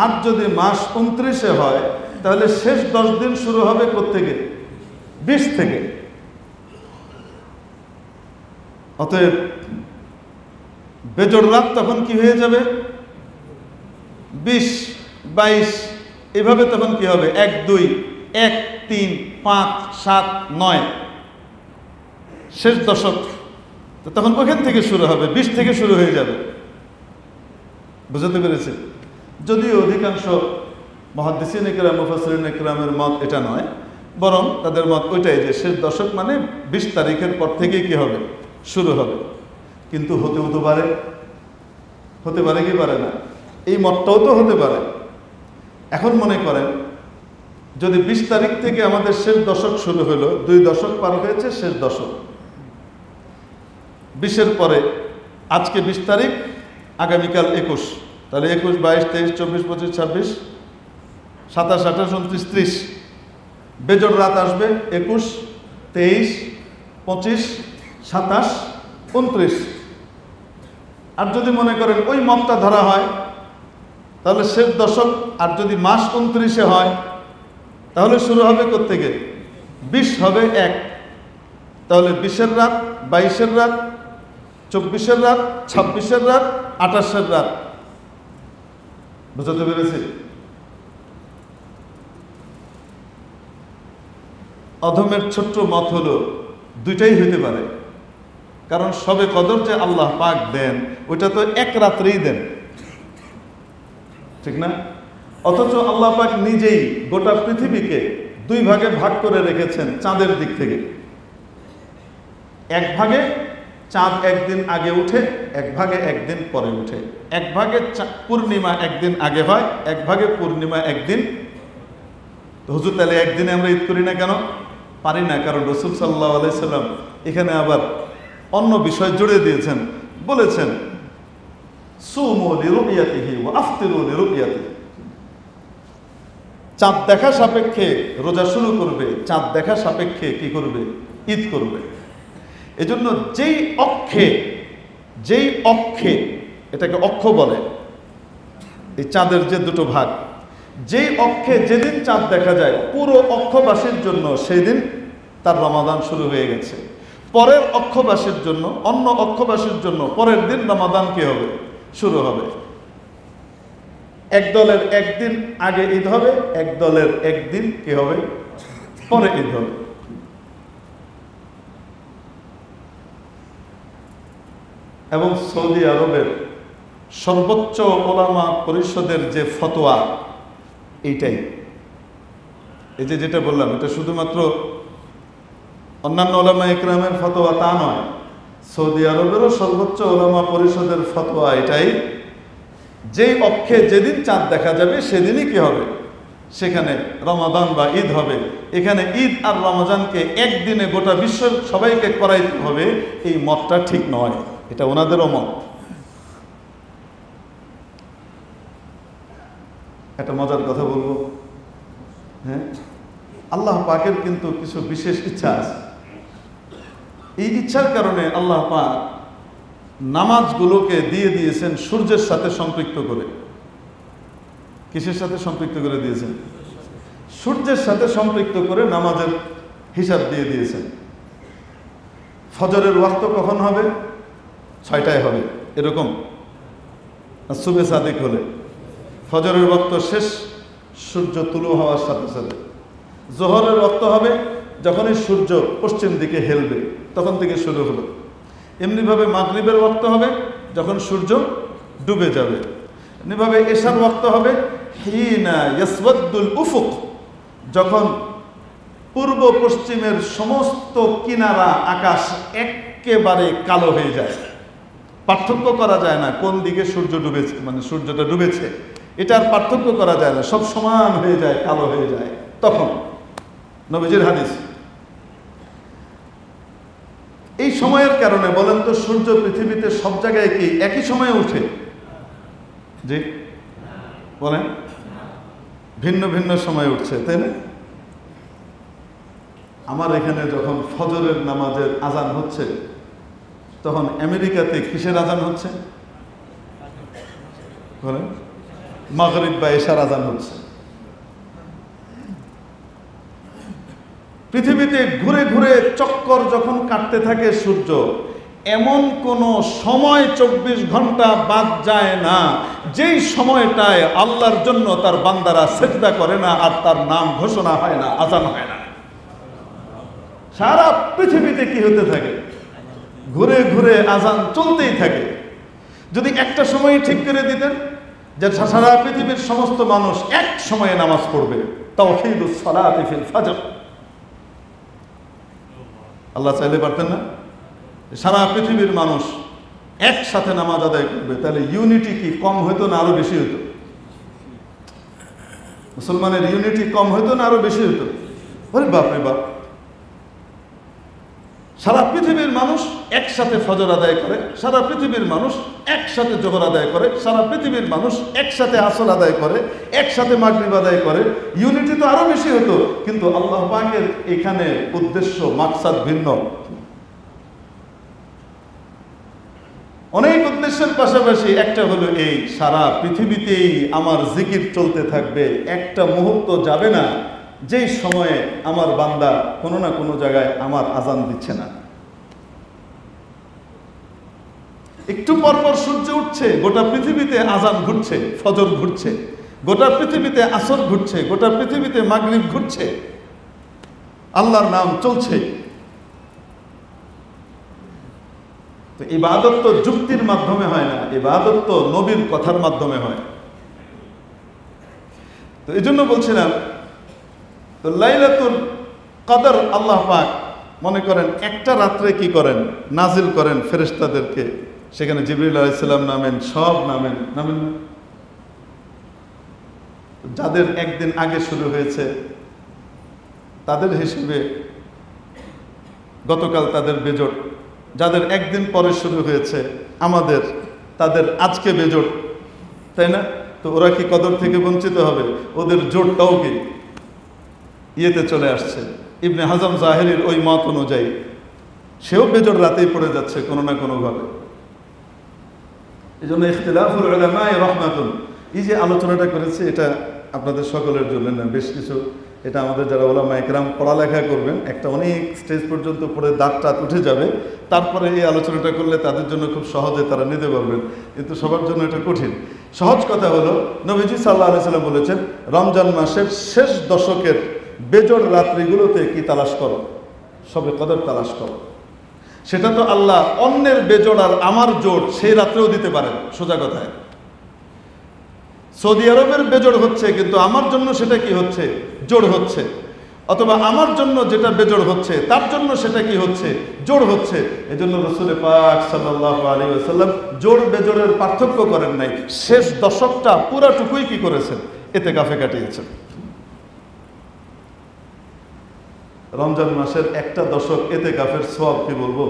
আর যদি মাস 29-এ হয় তাহলে শেষ 10 দিন শুরু হবে কোত্থেকে? 20 থেকে। অতএব বেজোড় রাত তখন কি হয়ে যাবে? 20, 22, এভাবে তখন কি হবে? 1, 2, 1, 3, 5, 7, 9, শেষ দশক। তো তখন ওখান থেকে শুরু হবে, 20 থেকে শুরু হয়ে যাবে। বুঝতে পেরেছি? যদিও অধিকাংশ মুহাদ্দিসিন ইকরাম, মুফাসসিরিন ইকরামের মত এটা নয়, বরং তাদের মত ওইটাই যে শেষ দশক মানে 20 তারিখের পর থেকেই কি হবে? শুরু হবে। কিন্তু হতে পারে কি পারে না? এই মতটাও তো হতে পারে। এখন মনে করেন যদি 20 তারিখ থেকে আমাদের শেষ দশক শুরু হলো, 2 দশক পার হয়েছে, শেষ দশক। 20-এর পরে আজকে 20 তারিখ, আগামীকাল 21, তাহলে 21, 22, 23, 24, 25, 26, 27, 28, 29, 30, বেজোড় রাত আসবে 21, 23, 25, 27, 29। আর যদি মনে করেন ওই মতটা ধরা হয় তাহলে শেষ দশক, আর যদি মাস 29-এ হয় তাহলে শুরু হবে কোত্থেকে? 20 হবে 1, তাহলে 20-এর রাত, 22-এর রাত, 24-এর রাত, 26-এর রাত, 28-এর রাত। বুঝতে পেরেছি? অধমের ছোট্ট মত হলো দুইটাই হইতে পারে, কারণ শবে কদর যে আল্লাহ পাক দেন ওইটা তো এক রাত্রেই দেন, ঠিক না? অথচ আল্লাহ পাক নিজেই গোটা পৃথিবীকে 2 ভাগে ভাগ করে রেখেছেন চাঁদের দিক থেকে। এক ভাগে চাঁদ একদিন আগে উঠে, এক ভাগে একদিন পরে উঠে। এক ভাগে পূর্ণিমা একদিন আগে হয়, এক ভাগে পূর্ণিমা একদিন। হুজুর তাহলে একদিনে আমরা ঈদ করি না কেন? পারি না, কারণ রাসূল সাল্লাল্লাহু আলাইহি সাল্লাম এখানে আবার অন্য বিষয় জুড়ে দিয়েছেন, বলেছেন সুমু লিরুয়াতিহি ওয়া আফতিরু লিরুয়াতিহি। চাঁদ দেখা সাপেক্ষে রোজা শুরু করবে, চাঁদ দেখা সাপেক্ষে কি করবে? ঈদ করবে। এজন্য যেই অক্ষে, এটাকে অক্ষ বলে, এই চাঁদের যে 2টো ভাগ, যেই অক্ষে যেদিন চাঁদ দেখা যায় পুরো অক্ষবাসীর জন্য সেই দিন তার রমাদান শুরু হয়ে গেছে। পরের অক্ষবাসীর জন্য, অন্য অক্ষবাসীর জন্য পরের দিন রমাদান কি হবে? শুরু হবে। এক দলের একদিন আগে ঈদ হবে, এক দলের একদিন কি হবে? পরে ঈদ হবে। এবং সৌদি আরবের সর্বোচ্চ ওলামা পরিষদের যে ফতোয়া, এইটাই, এই যে যেটা বললাম, এটা শুধুমাত্র অন্যান্য ওলামা ইকরামের ফতোয়া তা নয়, সৌদি আরবেরও সর্বোচ্চ ওলামা পরিষদের ফতোয়া এটাই, যেই অক্ষে যেদিন চাঁদ দেখা যাবে সেদিনই কি হবে? সেখানে রমাদান বা ঈদ হবে। এখানে ঈদ আর রমজানকে একদিনে গোটা বিশ্বের সবাইকে করাইতে হবে, এই মতটা ঠিক নয়। এটা ওনাদেরও মত। একটা মজার কথা বলবো, হ্যাঁ, আল্লাহ পাকের কিন্তু কিছু বিশেষ ইচ্ছা আছে। এই ইচ্ছার কারণে আল্লাহ পাক নামাজগুলোকে দিয়ে দিয়েছেন সূর্যের সাথে সম্পৃক্ত করে। কিসের সাথে সম্পৃক্ত করে দিয়েছেন? সূর্যের সাথে সম্পৃক্ত করে নামাজের হিসাব দিয়ে দিয়েছেন। ফজরের ওয়াক্ত কখন হবে? 6টায় হবে, এরকম। সুবে সাদিক হলে ফজরের ওয়াক্ত শেষ, সূর্য তুলু হওয়ার সাথে সাথে। জোহরের ওয়াক্ত হবে যখনই সূর্য পশ্চিম দিকে হেলবে, তখন থেকে শুরু হলো। এমনিভাবে মাগরিবের ওয়াক্ত হবে যখন সূর্য ডুবে যাবে। এমনিভাবে এশার ওয়াক্ত হবে হিনা ইয়াসওয়াদুল উফুক, যখন পূর্ব পশ্চিমের সমস্ত কিনারা আকাশ একেবারে কালো হয়ে যায়, পার্থক্য করা যায় না কোন দিকে সূর্য ডুবেছে, মানে সূর্যটা ডুবেছে এটার পার্থক্য করা যায় না, সব সমান হয়ে যায়, কালো হয়ে যায়। তখন নবীজির হাদিস। এই সময়ের কারণে বলেন তো, সূর্য পৃথিবীতে সব জায়গায় কি একই সময়ে উঠে? জি বলেন, ভিন্ন ভিন্ন সময়ে উঠছে, তাই না? আমার এখানে যখন ফজরের নামাজের আজান হচ্ছে, তখন আমেরিকাতে কিসের আজান হচ্ছে বলেন? মাগরিব বা এশার আজান হচ্ছে। পৃথিবীতে ঘুরে ঘুরে চক্কর যখন কাটতে থাকে সূর্য, এমন কোন সময় 24 ঘন্টা বাদ যায় না যেই সময়টায় আল্লাহর জন্য তার বান্দারা সেজদা করে না আর তার নাম ঘোষণা হয় না, আজান হয় না। সারা পৃথিবীতে কি হতে থাকে? ঘুরে ঘুরে আজান চলতেই থাকে। যদি একটা সময় ঠিক করে দিতেন যে সারা পৃথিবীর সমস্ত মানুষ এক সময়ে নামাজ পড়বে, তাওহীদুস সালাতি ফিল ফাজর, আল্লাহ চাইলে পারতেন না? সারা পৃথিবীর মানুষ একসাথে নামাজ আদায় করবে, তাহলে ইউনিটি কি কম হইতো না আরো বেশি হইতো? মুসলমানের ইউনিটি কম হইতো না আরো বেশি হইতো? আরে বাপরে বাপ, সারা পৃথিবীর মানুষ একসাথে ফজর আদায় করে, সারা পৃথিবীর মানুষ একসাথে জোহর আদায় করে, সারা পৃথিবীর মানুষ একসাথে আসর আদায় করে, একসাথে মাগরিব আদায় করে, ইউনিটি তো আরো বেশি হতো। কিন্তু আল্লাহ পাকের এখানে উদ্দেশ্য মাকসাদ ভিন্ন। অনেক উদ্দেশ্যের পাশাপাশি একটা হলো এই, সারা পৃথিবীতেই আমার জিকির চলতে থাকবে, একটা মুহূর্ত যাবে না যেই সময়ে আমার বান্দা কোনো না কোনো জায়গায় আমার আজান দিচ্ছে না। একটু পরপর সূর্য উঠছে, গোটা পৃথিবীতে আজান ঘুরছে, ফজর ঘুরছে, গোটা পৃথিবীতে আসর ঘুরছে, গোটা পৃথিবীতে মাগরিব ঘুরছে, আল্লাহর নাম চলছে। তো ইবাদত তো যুক্তির মাধ্যমে হয় না, ইবাদত তো নবীর কথার মাধ্যমে হয়। তো এই জন্য বলছিলাম, তো লাইলাতুল কদর আল্লাহ পাক মনে করেন একটা রাত্রে কি করেন, নাজিল করেন ফেরেশতাদেরকে, সেখানে জিবরিল আলাইহিস সালাম নামেন, সব নামেন। যাদের একদিন আগে শুরু হয়েছে তাদের হিসেবে গতকাল তাদের বেজোট, যাদের একদিন পরে শুরু হয়েছে আমাদের, তাদের আজকে বেজোট, তাই না? তো ওরা কি কদর থেকে বঞ্চিত হবে? ওদের জোটটাও কি ইয়েতে চলে আসছে। ইবনে হাজম জাহেরির ওই মত অনুযায়ী সেও বেজোট রাতেই পড়ে যাচ্ছে কোনো না কোনো ভাবে। এই জন্য ইখতিলাফুল উলামা রাহমাতুন, এই যে আলোচনাটা করেছে এটা আপনাদের সকলের জন্য না, বেশ কিছু এটা আমাদের যারা ওলামা একরাম পড়ালেখা করবেন, একটা অনেক স্টেজ পর্যন্ত পড়ে দাঁতটা উঠে যাবে, তারপরে এই আলোচনাটা করলে তাদের জন্য খুব সহজে তারা নিতে পারবেন, কিন্তু সবার জন্য এটা কঠিন। সহজ কথা হলো, নবীজি সাল্লাল্লাহু আলাইহি সাল্লাম বলেছেন, রমজান মাসের শেষ দশকের বেজোড় রাত্রিগুলোতে কি তালাশ করো? সবে কদর তালাশ করো। সেটা তো আল্লাহ অন্যের বেজোড় আর আমার জোট সেই রাত্রেও দিতে পারেন। সোজা কথায় সৌদি আরবের বেজোড় হচ্ছে, কিন্তু আমার জন্য সেটা কি হচ্ছে? জোড় হচ্ছে। অথবা আমার জন্য যেটা বেজোড় হচ্ছে তার জন্য সেটা কি হচ্ছে? জোড় হচ্ছে। এজন্য রাসূল পাক সাল্লাল্লাহু আলাইহি ওয়াসাল্লাম জোড় বেজোড়ের পার্থক্য করেন নাই, শেষ দশকটা পুরাটুকুই কি করেছেন? ইতিকাফে কাটিয়েছেন। রমজান মাসের একটা দশক ইতিকাফের সওয়াব কি বলবো?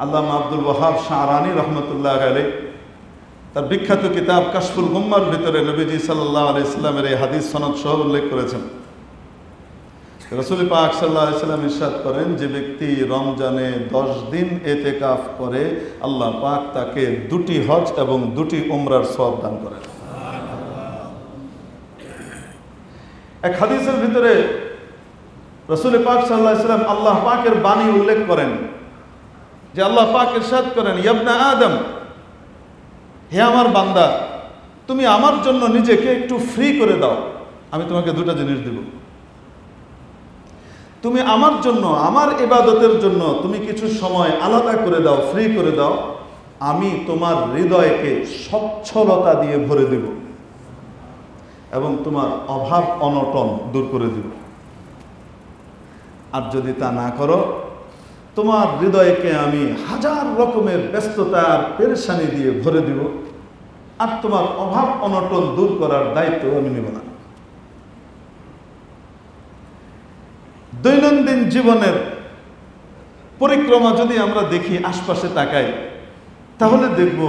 আল্লামা আব্দুল ওয়াহাব শাহরানি রহমতুল্লাহ আলাইহি তার বিখ্যাত কিতাব কাশফুল গুম্মার ভিতরে নবীজি সাল্লাল্লাহু আলাইহি সাল্লামের এই হাদিস সনদ সহ উল্লেখ করেছেন। রাসূল পাক সাল্লাল্লাহু আলাইহি সাল্লাম ইরশাদ করেন, যে ব্যক্তি রমজানে 10 দিন ইতিকাফ করে আল্লাহ পাক তাকে 2টি হজ এবং 2টি উমরার সওয়াব দান করেন। এক হাদিসের ভিতরে রাসূল পাক সাল্লাল্লাহু আলাইহি সাল্লাম আল্লাহ পাকের বাণী উল্লেখ করেন, যে আল্লাহ পাক ইরশাদ করেন, ইবনে আদম, হে আমার বান্দা, তুমি আমার জন্য নিজেকে একটু ফ্রি করে দাও, আমি তোমাকে 2টা জিনিস দেব। তুমি আমার জন্য, আমার ইবাদতের জন্য তুমি কিছু সময় আলাদা করে দাও, ফ্রি করে দাও, আমি তোমার হৃদয়কে সচ্ছলতা দিয়ে ভরে দেব এবং তোমার অভাব অনটন দূর করে দেব। আর যদি তা না করো, তোমার হৃদয়কে আমি হাজার রকমের ব্যস্ততা আর পেরেশানি দিয়ে ভরে দিব, আর তোমার অভাব অনটন দূর করার দায়িত্ব আমি নেব না। দৈনন্দিন জীবনের পরিক্রমা যদি আমরা দেখি, আশপাশে তাকাই, তাহলে দেখব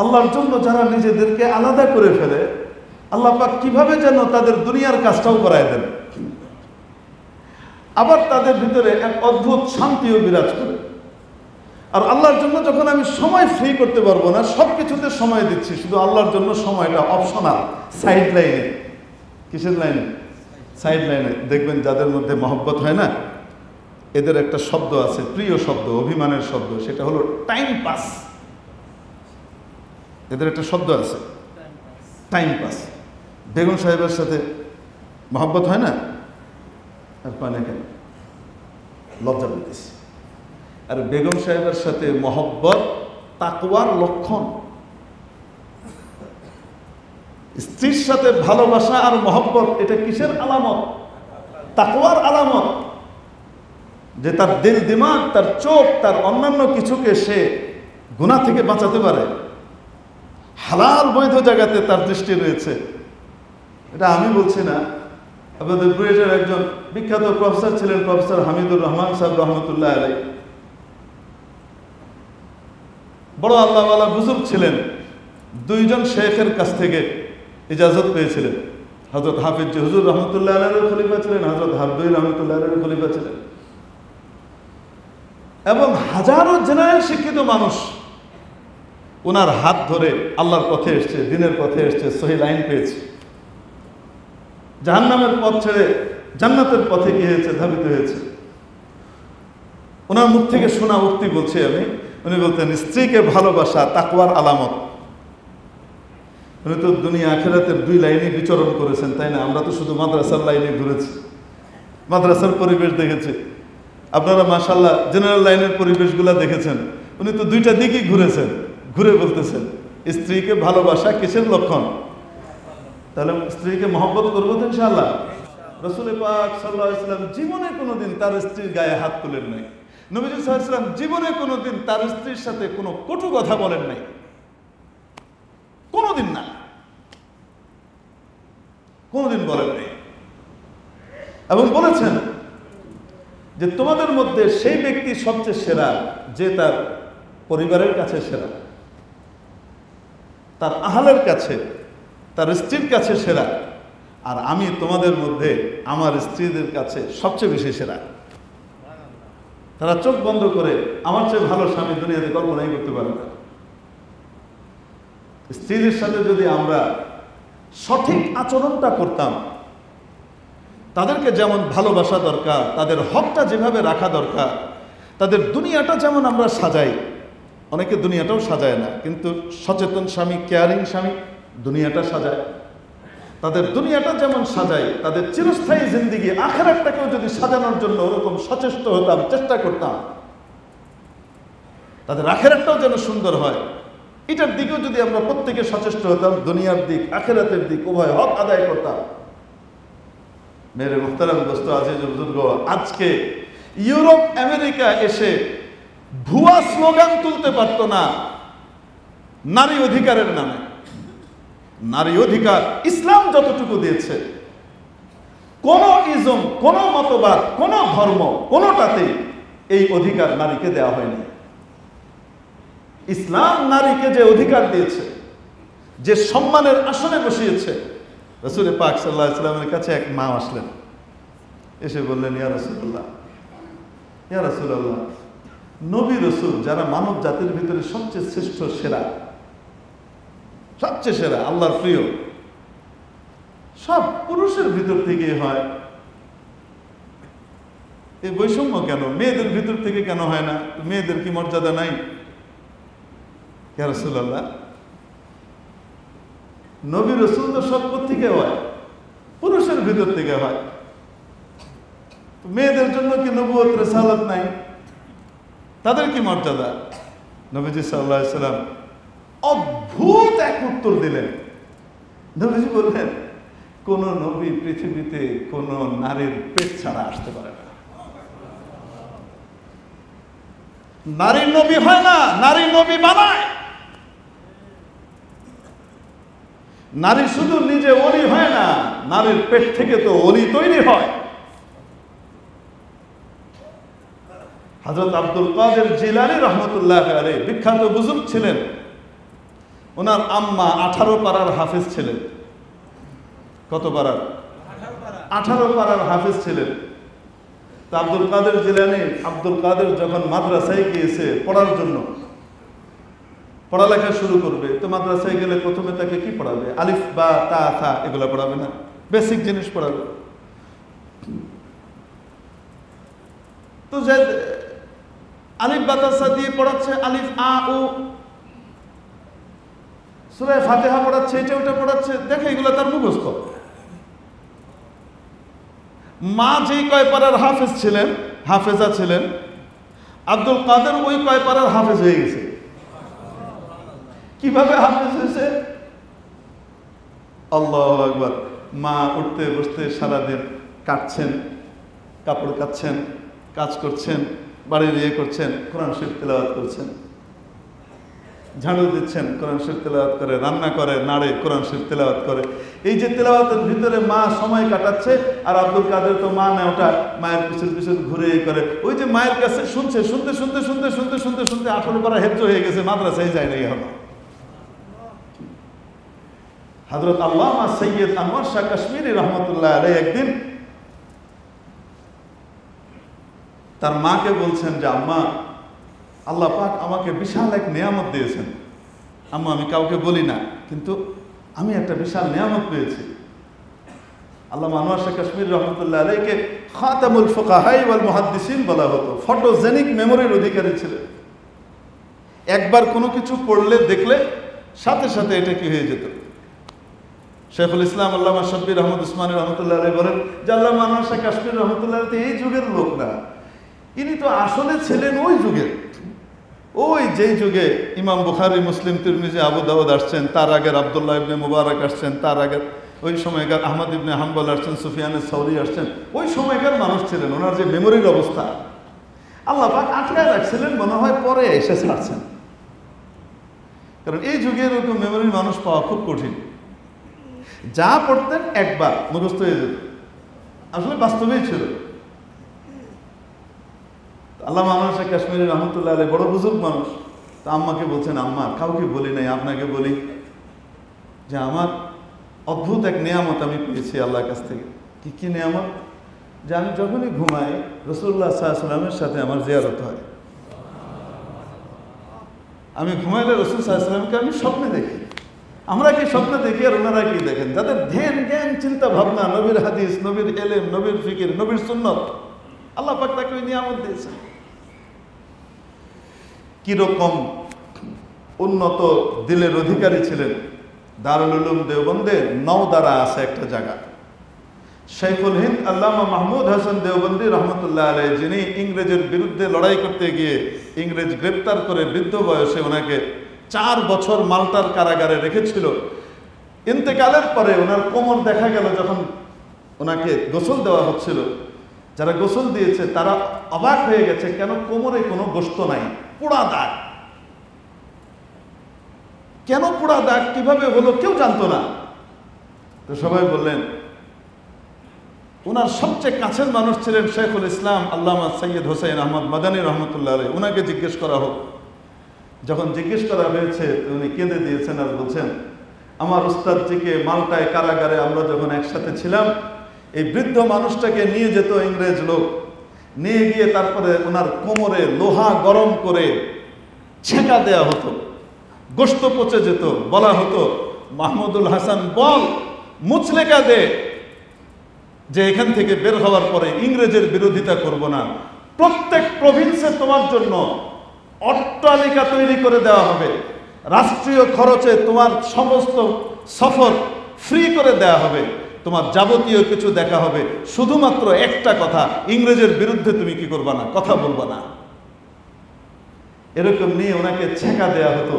আল্লাহর জন্য যারা নিজেদেরকে আলাদা করে ফেলে, আল্লাহ পাক কিভাবে যেন তাদের দুনিয়ার কাজটাও করায় দেন। আবার তাদের ভিতরে এক অদ্ভুত শান্তিও বিরাজ করে। আর আল্লাহর জন্য যখন আমি সময় ফ্রি করতে পারবো না, সব কিছুতে সময় দিচ্ছি, শুধু আল্লাহর জন্য সময়টা অপশনাল, সাইড লাইনে। কিসের লাইনে? সাইড লাইনে। দেখবেন যাদের মধ্যে মহব্বত হয় না, এদের একটা শব্দ আছে, প্রিয় শব্দ, অভিমানের শব্দ, সেটা হলো টাইম পাস। এদের একটা শব্দ আছে, টাইম পাস। বেগম সাহেবের সাথে মহব্বত হয় না, আর কয় না কেন? লজ্জা পেতেছি। আর বেগম সাহেবের সাথে মহব্বত তাকওয়ার লক্ষণ। স্ত্রীর সাথে ভালোবাসা আর মহব্বত, এটা কিসের আলামত? তাকওয়ার আলামত। যে তার দিল দিমাগ, তার চোখ, তার অন্যান্য কিছুকে সে গুনাহ থেকে বাঁচাতে পারে, হালাল বৈধ জায়গাতে তার দৃষ্টি রয়েছে। এটা আমি বলছি না, আপনাদের বুয়েটের একজন বিখ্যাত প্রফেসর ছিলেন, প্রফেসর হামিদুর রহমান সাহেব রহমতুল্লাহ আলাইহি, বড় আল্লাহওয়ালা বুজুর্গ ছিলেন। দুইজন শেখের কাছ থেকে ইজাজত পেয়েছিলেন। হযরত হাফিজ হুজুর রহমতুল্লাহ আলাইহির খলিফা ছিলেন, হযরত হাফিজ রহমতুল্লাহ আলাইহির খলিফা ছিলেন, এবং হাজারো জেনারেল শিক্ষিত মানুষ ওনার হাত ধরে আল্লাহর পথে এসছে, দিনের পথে এসছে, সহিহ লাইন পেয়েছে, জাহান্নামের পথ ছেড়ে জান্নাতের পথে গিয়েছে, ধাবিত হয়েছে। ওনার মুখ থেকে শোনা উক্তি বলছি আমি। উনি বলতেন, স্ত্রীকে ভালোবাসা তাকওয়ার আলামত। উনি তো দুনিয়া আখিরাতের দুই লাইনে বিচরণ করেছেন, তাই না? আমরা তো শুধু মাদ্রাসার লাইনে ঘুরেছি, মাদ্রাসার পরিবেশ দেখেছি। আপনারা মাশাআল্লাহ জেনারেল লাইনের পরিবেশগুলো দেখেছেন। উনি তো দুইটা দিকই ঘুরেছেন, ঘুরে বলতেছেন স্ত্রীকে ভালোবাসা কিসের লক্ষণ? তাহলে স্ত্রীকে মহব্বত করবো তো ইনশাআল্লাহ। রাসূল পাক সাল্লাল্লাহু আলাইহি ওয়াসাল্লাম জীবনে কোনোদিন তার স্ত্রীর গায়ে হাত তুলেন নাই। নবীজি সাল্লাল্লাহু আলাইহি ওয়াসাল্লাম জীবনে কোনোদিন তার স্ত্রীর সাথে কোনো কটু কথা বলেন নাই, কোনোদিন না, কোনোদিন বলেন নাই। এবং বলেছেন যে তোমাদের মধ্যে সেই ব্যক্তি সবচেয়ে সেরা যে তার পরিবারের কাছে সেরা, তার আহলের কাছে, তার স্ত্রীর কাছে সেরা, আর আমি তোমাদের মধ্যে আমার স্ত্রীদের কাছে সবচেয়ে বেশি সেরা। তারা চোখ বন্ধ করে আমার চেয়ে ভালো স্বামী দুনিয়াতে কল্পনাই করতে পারে না। স্ত্রীদের সাথে যদি আমরা সঠিক আচরণটা করতাম, তাদেরকে যেমন ভালোবাসা দরকার, তাদের হকটা যেভাবে রাখা দরকার, তাদের দুনিয়াটা যেমন আমরা সাজাই, অনেকে দুনিয়াটাও সাজায় না, কিন্তু সচেতন স্বামী, কেয়ারিং স্বামী দুনিয়াটা সাজায়। তাদের দুনিয়াটা যেমন সাজাই, তাদের চিরস্থায়ী জিন্দিগি আখিরাতটাকেও যদি সাজানোর জন্য ওরকম সচেষ্ট হতাম, চেষ্টা করতাম, তাদের আখিরাতটাও যেন সুন্দর হয়, এটার দিকেও যদি আমরা প্রত্যেকে সচেষ্ট হতাম, দুনিয়ার দিক আখিরাতের দিক উভয় হক আদায় করতাম। মেরে মুহতারাম দোস্ত, আজিজ বুজুর্গ, আজকে ইউরোপ আমেরিকা এসে ভুয়া স্লোগান তুলতে পারত না নারী অধিকারের নামে। নারী অধিকার ইসলাম যতটুকু দিয়েছে, কোন ইজম, কোন মতবাদ, কোন ধর্ম, কোনটাতে এই অধিকার নারীকে দেওয়া হয়নি। ইসলাম নারীকে যে অধিকার দিয়েছে, যে সম্মানের আসনে বসিয়েছে, রাসূল পাক সাল্লাল্লাহু আলাইহি ওয়াসাল্লামের কাছে এক মা আসলেন, এসে বললেন, ইয়া রাসূলুল্লাহ, ইয়া রাসূলুল্লাহ, নবী রাসূল যারা মানব জাতির ভিতরে সবচেয়ে শ্রেষ্ঠ, সেরা, সবচেয়ে সেরা, আল্লাহর প্রিয়, সব পুরুষের ভিতর থেকে হয়, এই বৈষম্য কেন? মেয়েদের ভিতর থেকে কেন হয় না? মেয়েদের কি মর্যাদা নাই? ইয়া রাসূলুল্লাহ, নবী রাসূল তো সব থেকে হয়, পুরুষের ভিতর থেকে হয়, মেয়েদের জন্য কি নবুয়ত রিসালাত নাই? তাদের কি মর্যাদা? নবীজি সাল্লাল্লাহু আলাইহি ওয়াসাল্লাম অদ্ভুত এক উত্তর দিলেন। নবীজি বললেন, কোন নবী পৃথিবীতে কোন নারীর পেট ছাড়া আসতে পারে না। নারী নবী হয় না, নারী নবী বানায়। নারী শুধু নিজে ওলি হয় না, নারীর পেট থেকে তো ওলি তৈরি হয়। হযরত আব্দুল কাদের জিলানী রহমতুল্লাহ আলাইহি বিখ্যাত বুজুর্গ ছিলেন। ওনার আম্মা 18 পারার হাফেজ ছিলেন। কত পারার? 18 পারার হাফেজ ছিলেন। তা আব্দুল কাদের জিলানী, আব্দুল কাদের যখন মাদ্রাসায় গিয়েছে পড়ার জন্য, পড়ালেখা শুরু করবে, তো মাদ্রাসায় গেলে প্রথমে তাকে কি পড়াবে? আলিফ বা তা থা এগুলো পড়াবে না, বেসিক জিনিস পড়াবে। তো যে আলিফ বা তা থা দিয়ে পড়াচ্ছে, আলিফ আ ও, সূরা ফাতিহা পড়াচ্ছে, এটা ওটা পড়াচ্ছে, দেখে এগুলো তার মুখস্থ। মা যেই কয় পারার হাফেজ ছিলেন, হাফেজা ছিলেন, আব্দুল কাদের ওই কয় পারার হাফেজ হয়ে গেছে। কিভাবে হাফেজ হয়েছে? আল্লাহু আকবার। মা উঠতে বসতে সারাদিন কাটছেন, কাপড় কাচ্ছেন, কাজ করছেন, বাড়ির ইয়ে করছেন, কোরআন শরীফ তেলাওয়াত করছেন, ঝাড়ু দিচ্ছেন, কোরআন শরীফ তেলাওয়াত করে, রান্না করে, নাড়ে, কোরআন শরীফ তেলাওয়াত করে। এই যে তেলাওয়াতের ভিতরে মা সময় কাটাচ্ছে, আর আব্দুল কাদের তো মা নেওটা মায়ের পিছন পিছন ঘুরে করে, ওই যে মায়ের কাছে শুনছে, শুনতে শুনতে শুনতে শুনতে শুনতে শুনতে 18 পারা হেফজ হয়ে গেছে, মাদ্রাসায় যায় না এখন। হযরত আল্লামা সৈয়দ আনোয়ার শাহ কাশ্মীরি রহমতুল্লাহ আলাইহি একদিন তার মাকে বলছেন যে আম্মা, আল্লাহ পাক আমাকে বিশাল এক নিয়ামত দিয়েছেন আম্মা, আমি কাউকে বলি না, কিন্তু আমি একটা বিশাল নিয়ামত পেয়েছি। আল্লামা আনোয়ার শাহ কাশ্মীরি রহমতুল্লাহ আলাইহিকে খাতামুল ফুকাহা ওয়াল মুহাদ্দিসিন বলা হতো। ফটোজেনিক মেমোরির অধিকারী ছিলেন। একবার কোনো কিছু পড়লে দেখলে সাথে সাথে এটা কি হয়ে যেত। শেখুল ইসলাম আল্লামা শাব্বির আহমদ উসমানী রহমতুল্লাহ আলাইহি বলেন যে আল্লামা আনোয়ার শাহ কাশ্মীরি রহমতুল্লাহ আলাইহি এই যুগের লোক না, ইনি তো আসলে ছিলেন ওই যুগের, ওই যেই যুগে ইমাম বুখারী, মুসলিম, তিরমিজি, আবু দাউদ আসছেন, তার আগের আব্দুল্লাহ ইবনে মুবারক আসছেন, তার আগের ওই সময়কার আহমদ ইবনে হাম্বল আসছেন, সুফিয়ান সাউরি আসছেন, ওই সময়কার মানুষ ছিলেন। ওনার যে মেমোরির অবস্থা, আল্লাহ পাক আটকায় রাখছিলেন, মনে হয় পরে এসে ছাড়ছেন। কারণ এই যুগে এরকম মেমোরির মানুষ পাওয়া খুব কঠিন। যা পড়তেন একবার মুখস্থ হয়ে যেত, আসলে বাস্তবেই ছিল। আল্লামা আনোয়ার শাহ কাশ্মীরি রহমতুল্লাহ আলাইহি বড় বুজুর্গ মানুষ। তো আম্মাকে বলছেন, আম্মা কাউকে বলি নাই, আপনাকে বলি যে আমার অদ্ভুত এক নিয়ামত আমি পেয়েছি আল্লাহর কাছ থেকে। কি নিয়ামত? যে আমি যখনই ঘুমাই রাসূলুল্লাহ সাল্লাল্লাহু আলাইহি ওয়াসাল্লামের সাথে আমার জিয়ারত হয়। আমি ঘুমাইলে রাসূল সাল্লাল্লাহু আলাইহি ওয়াসাল্লামকে আমি স্বপ্নে দেখি। আমরা কি স্বপ্নে দেখি আর ওনারা কি দেখেন? যাদের ধ্যান জ্ঞান চিন্তা ভাবনা, নবীর হাদিস, নবীর এলেম, নবীর ফিকির, নবীর সুন্নত, আল্লাহ পাক তাকে ওই নিয়ামত দিয়েছেন। কিরকম উন্নত দিলের অধিকারী ছিলেন। দারুল উলুম দেওবন্দে নওদারা আছে একটা জায়গা। শাইখুল হিন্দ আল্লামা মাহমুদ হাসান দেওবন্দি রহমতুল্লাহ আলাইহি, যিনি ইংরেজের বিরুদ্ধে লড়াই করতে গিয়ে ইংরেজ গ্রেপ্তার করে বৃদ্ধ বয়সে ওনাকে 4 বছর মাল্টার কারাগারে রেখেছিল। ইন্তেকালের পরে ওনার কোমর দেখা গেল, যখন ওনাকে গোসল দেওয়া হচ্ছিল, যারা গোসল দিয়েছে তারা অবাক হয়ে গেছে, কেন কোমরে কোনো গোশত নাই, পোড়া দাগ। কেন পোড়া দাগ, কিভাবে হলো কেউ জানতো না। তো সবাই বললেন, ওনার সবচেয়ে কাছের মানুষ ছিলেন শেখুল ইসলাম আল্লামা সৈয়দ হোসেন আহমদ মাদানী রহমতুল্লাহ আলাইহি, ওনাকে জিজ্ঞেস করা হোক। যখন জিজ্ঞেস করা হয়েছে উনি কেঁদে দিয়েছেন আর বলছেন, আমার উস্তাদজিকে মাল্টায় কারাগারে আমরা যখন একসাথে ছিলাম, এই বৃদ্ধ মানুষটাকে নিয়ে যেত ইংরেজ লোক, নিয়ে গিয়ে তারপরে ওনার কোমরে লোহা গরম করে ছেঁকা দেয়া হতো, গোশত পচে যেত, বলা হতো মাহমুদুল হাসান বল, মুচলেকা দে, যে এখান থেকে বের হওয়ার পরে ইংরেজের বিরোধিতা করব না, প্রত্যেক প্রভিন্সে তোমার জন্য অট্টালিকা তৈরি করে দেওয়া হবে, রাষ্ট্রীয় খরচে তোমার সমস্ত সফর ফ্রি করে দেওয়া হবে, তোমার যাবতীয় কিছু দেখা হবে, শুধুমাত্র একটা কথা, ইংরেজের বিরুদ্ধে তুমি কি করবা না, কথা বলবা না। এরকম নিয়ে ওনাকে ছেঁকা দেয়া হতো,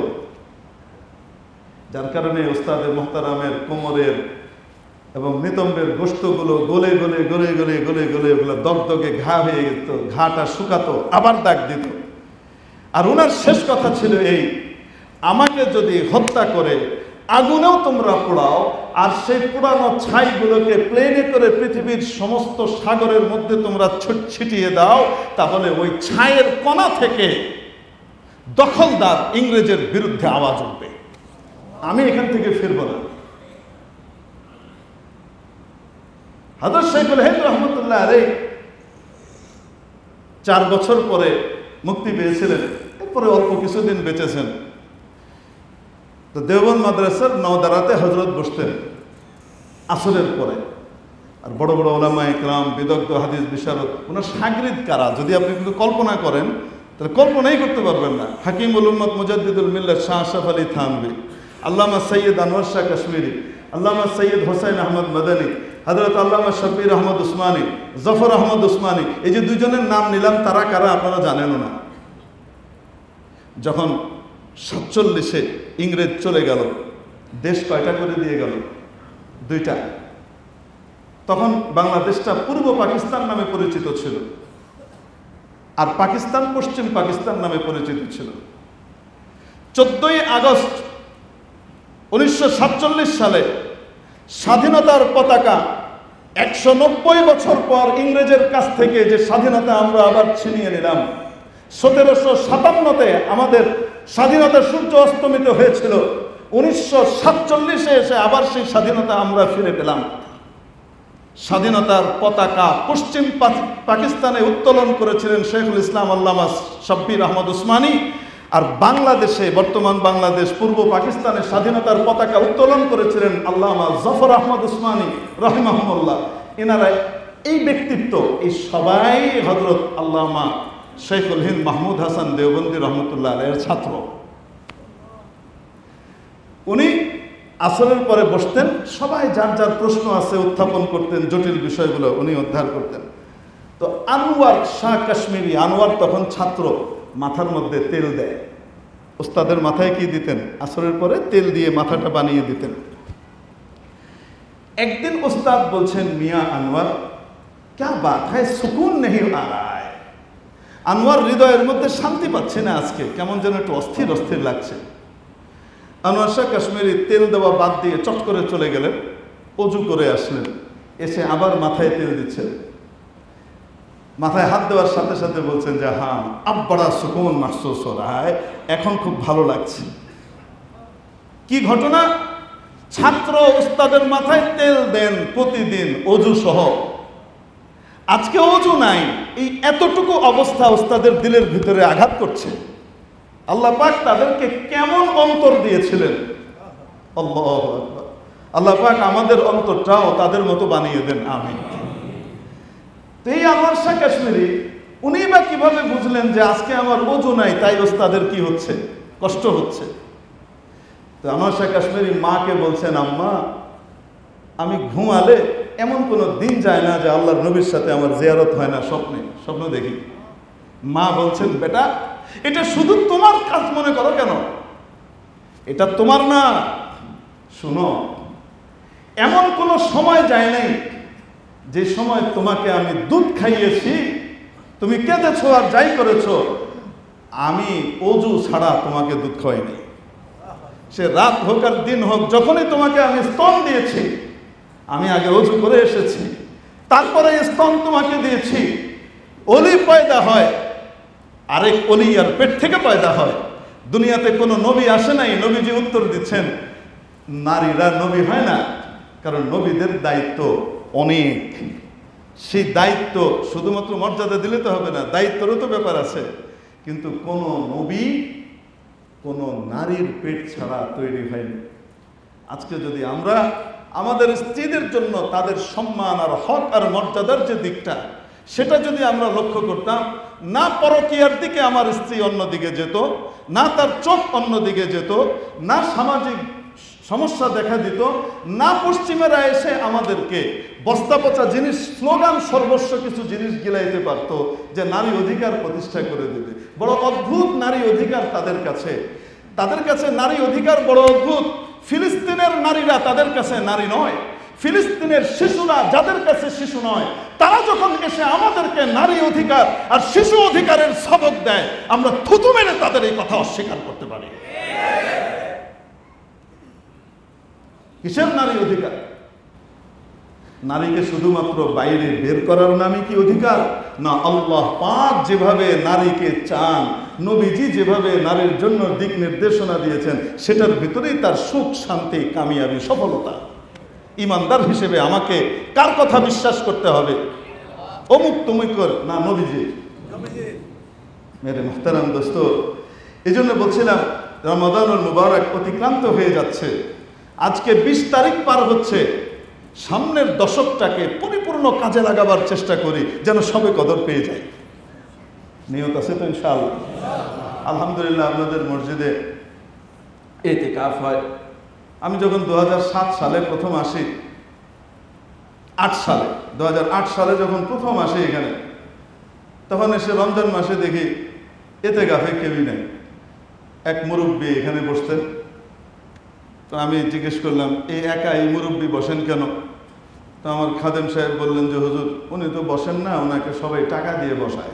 যার কারণে ওস্তাদে মোহতারামের কোমরের এবং নিতম্বের গোশতগুলো গলে গলে গলে গলে গলে গলে ওগুলো দগদগে ঘা হয়ে যেত, ঘাটা শুকাতো, আবার দাগ দিত। আর ওনার শেষ কথা ছিল এই, আমাকে যদি হত্যা করে আগুনেও তোমরা পোড়াও, আর সেই পোড়ানো ছাইগুলোকে প্লেনে করে পৃথিবীর সমস্ত সাগরের মধ্যে তোমরা ছিটিয়ে দাও, তাহলে ওই ছাইয়ের কণা থেকে দখলদার ইংরেজের বিরুদ্ধে আওয়াজ উঠবে, আমি এখান থেকে ফিরব না। হযরত শাইখুল হিন্দ রহমতুল্লাহ আলাইহি 4 বছর পরে মুক্তি পেয়েছিলেন, এরপরে অল্প কিছুদিন বেঁচেছেন। তো দেওবন্দ মাদ্রাসার নওদারাতে হজরত বসতেন আসরের পরে। আর বড় বড় ওলামা ইকরাম, বিদগ্ধ হাদিস বিশারদ, ওনার শাগরিদ কারা যদি আপনি কিন্তু কল্পনা করেন তাহলে কল্পনাই করতে পারবেন না। হাকিমুল উম্মত মুজাদ্দিদুল মিল্লাত শাহ আশরাফ আলী থানভী, আল্লামা সৈয়দ আনোয়ার শাহ কাশ্মীরি, আল্লামা সৈয়দ হোসাইন আহমদ মাদানী, হযরত আল্লামা শব্বির আহমদ উসমানী, জফর আহমদ উসমানী, এই যে দুইজনের নাম নিলাম, তারা কারা আপনারা জানেনও না। যখন 47-এ ইংরেজ চলে গেল, দেশ কয়টা করে দিয়ে গেল? 2টা। তখন বাংলাদেশটা পূর্ব পাকিস্তান নামে পরিচিত ছিল, আর পাকিস্তান পশ্চিম পাকিস্তান নামে পরিচিত ছিল। 14ই আগস্ট 1947 সালে স্বাধীনতার পতাকা 190 বছর পর ইংরেজের কাছ থেকে যে স্বাধীনতা আমরা আবার ছিনিয়ে নিলাম, 1757-তে আমাদের স্বাধীনতার সূর্য অস্তমিত হয়েছিল, 1947-এ এসে আবার সেই স্বাধীনতা আমরা ফিরে পেলাম। স্বাধীনতার পতাকা পশ্চিম পাকিস্তানে উত্তোলন করেছিলেন শেখুল ইসলাম আল্লামা শব্বির আহমদ উসমানী, আর বাংলাদেশে, বর্তমান বাংলাদেশ পূর্ব পাকিস্তানে স্বাধীনতার পতাকা উত্তোলন করেছিলেন আল্লামা জফর আহমদ উসমানী রাহিমাহুল্লাহ। এনারা এই ব্যক্তিত্ব, এই সবাই হযরত আল্লামা শেখুল হিন্দ মাহমুদ হাসান দেওবন্দি রহমতুল্লাহ আলাইহির ছাত্র। উনি আসরের পরে বসতেন, সবাই যার যার প্রশ্ন আছে উত্থাপন করতেন, জটিল বিষয়গুলো উনি উদ্ধার করতেন। তো আনোয়ার শাহ কাশ্মীরি, আনোয়ার তখন ছাত্র, মাথার মধ্যে তেল দেয়। ওস্তাদের মাথায় কি দিতেন? আসরের পরে তেল দিয়ে মাথাটা বানিয়ে দিতেন। একদিন ওস্তাদ বলছেন, মিয়া আনোয়ার ক্যা বাত হ্যায়, সুকুন নেহি আ রাহা হ্যায়। আনোয়ার হৃদয়ের মধ্যে শান্তি পাচ্ছে না, আজকে কেমন যেন একটু অস্থির অস্থির লাগছে। আনোয়ার শাহ কাশ্মীরি তেল দেওয়া বাদ দিয়ে চট করে চলে গেলেন, অজু করে আসলেন, এসে আবার মাথায় তেল দিচ্ছেন। মাথায় হাত দেওয়ার সাথে সাথে বলছেন যে হ্যাঁ, আব বড়া সুকুন মাহসুস হো রাহা হ্যায়, এখন খুব ভালো লাগছে। কি ঘটনা? ছাত্র উস্তাদের মাথায় তেল দেন প্রতিদিন অজু সহ, আজকে অজু নাই। এই এতটুকু অবস্থা উস্তাদের দিলের ভিতরে আঘাত করছে। আল্লাহ পাক তাদেরকে কেমন অন্তর দিয়েছিলেন! আল্লাহু আকবার। আল্লাহ পাক আমাদের অন্তরটাও তাদের মতো বানিয়ে দেন, আমিন। তো এই আনোয়ার শাহ কাশ্মীরি, উনি বা কিভাবে বুঝলেন যে আজকে আমার ওযু নাই, তাই ওস্তাদের কি হচ্ছে, কষ্ট হচ্ছে? তো আনোয়ার শাহ কাশ্মীরি মাকে বলছেন, আম্মা আমি ঘুমালে এমন কোনো দিন যায় না যে আল্লাহর নবীর সাথে আমার জিয়ারত হয় না, স্বপ্ন দেখি। মা বলছেন, বেটা এটা শুধু তোমার কাজ মনে করো কেন? এটা তোমার না। শুনো, এমন কোনো সময় যায় নাই যে সময় তোমাকে আমি দুধ খাইয়েছি, তুমি কেঁদেছো আর যাই করেছো, আমি অজু ছাড়া তোমাকে দুধ খাওয়াইনি। সে রাত হোক আর দিন হোক, যখনই তোমাকে আমি স্তন দিয়েছি, আমি আগে অজু করে এসেছি, তারপরে স্তন তোমাকে দিয়েছি। অলি পয়দা হয়, আরেক অলি আর পেট থেকে পয়দা হয়। দুনিয়াতে কোনো নবী আসে নাই, নবীজি উত্তর দিচ্ছেন, নারীরা নবী হয় না, কারণ নবীদের দায়িত্ব অনেক। সেই দায়িত্ব শুধুমাত্র মর্যাদা দিলে তো হবে না, দায়িত্বেরও তো ব্যাপার আছে। কিন্তু কোন নবী কোন নারীর পেট ছাড়া তৈরি হয়নি। আজকে যদি আমরা আমাদের স্ত্রীদের জন্য তাদের সম্মান আর হক আর মর্যাদার যে দিকটা, সেটা যদি আমরা লক্ষ্য করতাম, না পরকীয়ার দিকে আমার স্ত্রী অন্যদিকে যেত, না তার চোখ অন্যদিকে যেত, না সামাজিক সমস্যা দেখা দিত, না পশ্চিমেরা এসে আমাদেরকে বস্তা পচা জিনিস, স্লোগান সর্বস্ব কিছু জিনিস গিলাইতে পারত যে নারী অধিকার প্রতিষ্ঠা করে দেবে। বড় অদ্ভুত নারী অধিকার তাদের কাছে নারী অধিকার বড় অদ্ভুত। ফিলিস্তিনের নারীরা তাদের কাছে নারী নয়, ফিলিস্তিনের শিশুরা যাদের কাছে শিশু নয়, তারা যখন এসে আমাদেরকে নারী অধিকার আর শিশু অধিকারের সবক দেয়, আমরা থুতু মেরে তাদের এই কথা অস্বীকার করতে পারি। কিসের নারী অধিকার? নারীকে শুধুমাত্র বাইরে বের করার নামে কি অধিকার? না, আল্লাহ পাক যেভাবে নারীকে চান, নবীজি যেভাবে নারীর জন্য দিক নির্দেশনা দিয়েছেন, সেটার ভিতরেই তার সুখ, শান্তি, কামিয়াবি, সফলতা। ইমানদার হিসেবে আমাকে কার কথা বিশ্বাস করতে হবে? অমুক তুমুক না, নবীজি। মেরে মুহতারাম দোস্ত, এই জন্য বলছিলাম রমাদানুল মুবারক অতিক্রান্ত হয়ে যাচ্ছে। আজকে 20 তারিখ পার হচ্ছে। সামনের দশকটাকে পরিপূর্ণ কাজে লাগাবার চেষ্টা করি, যেন সবে কদর পেয়ে যাই। নিয়ত আছে তো ইনশাআল্লাহ? আলহামদুলিল্লাহ, আপনাদের মসজিদে ইতিকাফ হয়। আমি যখন 2007 সালে প্রথম আসি, 2008 সালে যখন প্রথম আসি এখানে, তখন এসে রমজান মাসে দেখি ইতিকাফে কেউই নেই। এক মুরব্বী এখানে বসতেন। তো আমি জিজ্ঞেস করলাম, এই একা এই মুরব্বী বসেন কেন? তো আমার খাদেম সাহেব বললেন যে হুজুর, উনি তো বসেন না, ওনাকে সবাই টাকা দিয়ে বসায়।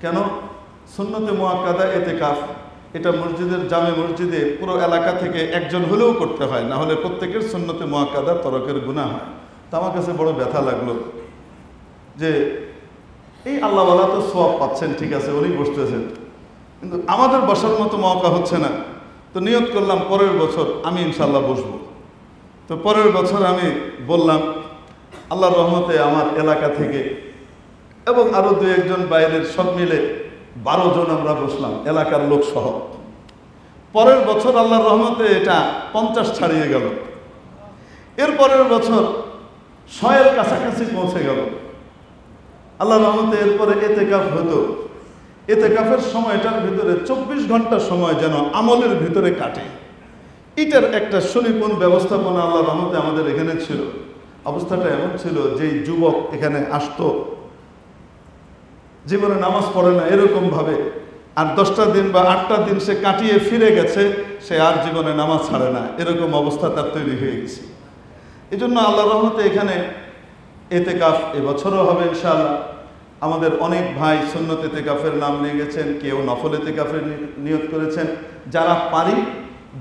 কেন? সুন্নতে মুআক্কাদা ইতিকাফ, এটা মসজিদের জামে মসজিদে পুরো এলাকা থেকে একজন হলেও করতে হয়, না হলে প্রত্যেকের সুন্নতে মুআক্কাদা তরকের গুনাহ হয়। তো আমার কাছে বড় ব্যথা লাগলো যে এই আল্লাহওয়ালা তো সওয়াব পাচ্ছেন, ঠিক আছে, উনি বসতেছেন, কিন্তু আমাদের বসার মতো মওকা হচ্ছে না। তো নিয়ত করলাম পরের বছর আমি ইনশাল্লাহ বসবো। তো পরের বছর আমি বললাম, আল্লাহর রহমতে আমার এলাকা থেকে এবং আরো 2-1 জন বাইরের, সব মিলে 12 জন আমরা বসলাম, এলাকার লোক সহ। পরের বছর আল্লাহর রহমতে এটা 50 ছাড়িয়ে গেল। এর পরের বছর 100-এর কাছাকাছি পৌঁছে গেল আল্লাহর রহমতে। এরপরে ইতিকাফ হতো। ইতিকাফের সময়টার ভিতরে 24 ঘন্টা সময় যেন আমলের ভিতরে কাটে। এটার একটা সুনিপুণ ব্যবস্থাপনা আল্লাহর রহমতে আমাদের এখানে ছিল। অবস্থাটা এমন ছিল, যেই যুবক এখানে আসতো, জীবনে নামাজ পড়ে না এরকম ভাবে, আর 10টা দিন বা 8টা দিন সে কাটিয়ে ফিরে গেছে, সে আর জীবনে নামাজ ছাড়ে না, এরকম অবস্থা তার তৈরি হয়ে গেছে। এই জন্য আল্লাহর রহমতে এখানে ইতিকাফ এবছরও হবে ইনশাআল্লাহ। আমাদের অনেক ভাই সুন্নত ইতিকাফের নাম নিয়ে গেছেন, কেউ নফল ইতিকাফের নিয়ত করেছেন। যারা পারি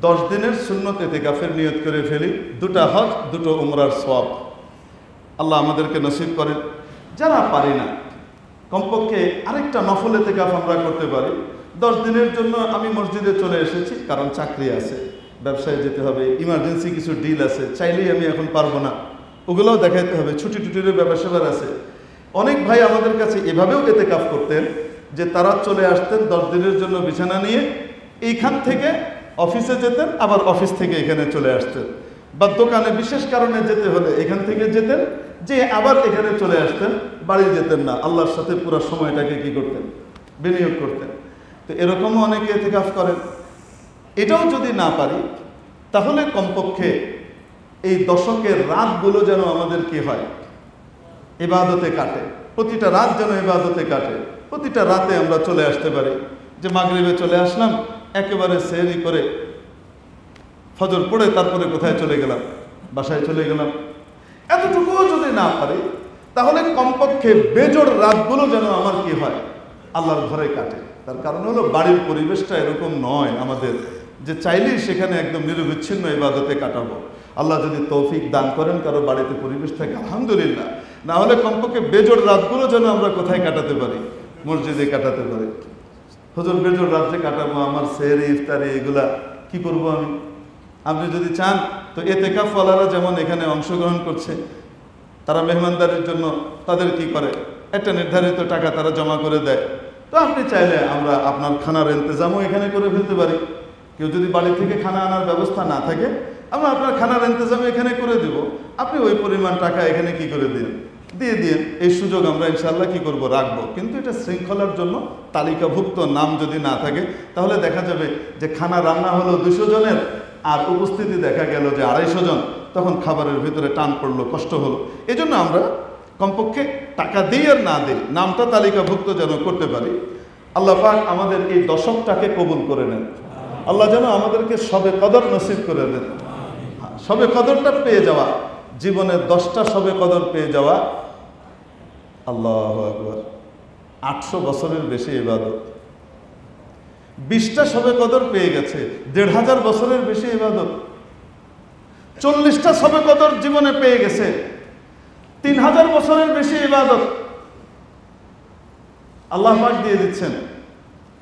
10 দিনের সুন্নত ইতিকাফের নিয়ত করে ফেলি, 2টা হজ 2টো উমরার সওয়াব আল্লাহ আমাদেরকে নসিব করেন। যারা পারি না, কমপক্ষে আরেকটা নফল ইতিকাফ আমরা করতে পারি। 10 দিনের জন্য আমি মসজিদে চলে এসেছি, কারণ চাকরি আছে, ব্যবসায় যেতে হবে, ইমার্জেন্সি কিছু ডিল আছে, চাইলেই আমি এখন পারবো না, ওগুলোও দেখাইতে হবে, ছুটি টুটির ব্যাপার আছে। অনেক ভাই আমাদের কাছে এভাবেও ইতিকাফ করতেন যে তারা চলে আসতেন 10 দিনের জন্য বিছানা নিয়ে, এইখান থেকে অফিসে যেতেন, আবার অফিস থেকে এখানে চলে আসতেন, বা দোকানে বিশেষ কারণে যেতে হলে এখান থেকে যেতেন, যে আবার এখানে চলে আসতেন, বাড়ি যেতেন না। আল্লাহর সাথে পুরো সময়টাকে কি করতেন? বিনিয়োগ করতেন। তো এরকমও অনেকে ইতিকাফ করেন। এটাও যদি না পারি, তাহলে কমপক্ষে এই দশকের রাতগুলো যেন আমাদের কি হয়? ইবাদতে কাটে। প্রতিটা রাত যেন ইবাদতে কাটে। প্রতিটা রাতে আমরা চলে আসতে পারি, যে মাগরিবে চলে আসলাম, একেবারে সেহরি করে ফজর পড়ে তারপরে কোথায় চলে গেলাম? বাসায় চলে গেলাম। এতটুকুও যদি না পারি, তাহলে কমপক্ষে বেজোড় রাতগুলো যেন আমার কি হয়? আল্লাহর ঘরে কাটে। তার কারণ হলো বাড়ির পরিবেশটা এরকম নয় আমাদের, যে চাইলেই সেখানে একদম নিরবিচ্ছিন্ন ইবাদতে কাটাবো। আল্লাহ যদি তৌফিক দান করেন কারো বাড়িতে পরিবেশ থাকে, আলহামদুলিল্লাহ। না হলে কমপক্ষে বেজোড় রাতগুলো যেন আমরা কোথায় কাটাতে পারি? মসজিদে কাটাতে পারি। হুজুর বেজোড় রাত যে কাটাবো, আমার সেহরি ইফতারি এগুলা কি করব আমি? আপনি যদি চান তো ইতিকাফওয়ালারা যেমন এখানে অংশগ্রহণ করছে, তারা মেহমানদারির জন্য তাদের কি করে, একটা নির্ধারিত টাকা তারা জমা করে দেয়। তো আপনি চাইলে আমরা আপনার খানার ইন্তজামও এখানে করে ফেলতে পারি। কেউ যদি বাড়ি থেকে খানা আনার ব্যবস্থা না থাকে, আমরা আপনার খানার ইন্তজাম এখানে করে দেব, আপনি ওই পরিমাণ টাকা এখানে কি করে দিয়ে দিন। এই সুযোগ আমরা ইনশাআল্লাহ কি করব? রাখবো। কিন্তু এটা শৃঙ্খলার জন্য তালিকাভুক্ত নাম যদি না থাকে, তাহলে দেখা যাবে যে খানা রান্না হলো 200 জনের, আর উপস্থিতি দেখা গেল যে 250 জন, তখন খাবারের ভিতরে টান পড়লো, কষ্ট হলো। এই জন্য আমরা কমপক্ষে টাকা দিই আর না দিই, নামটা তালিকাভুক্ত যেন করতে পারি। আল্লাহ পাক আমাদের এই দশকটাকে কবুল করে নেন। আল্লাহ যেন আমাদেরকে সবে কদর নসিব করে দেন। সবে কদরটা পেয়ে যাওয়া, জীবনে 10টা সবে কদর পেয়ে যাওয়া, আল্লাহু আকবার, 800 বছরের বেশি ইবাদত। 20টা সবে কদর পেয়ে গেছে, 1500 বছরের বেশি ইবাদত। 40টা সবে কদর জীবনে পেয়ে গেছে, 3000 বছরের বেশি ইবাদত। আল্লাহ পাক দিয়ে দিচ্ছেন।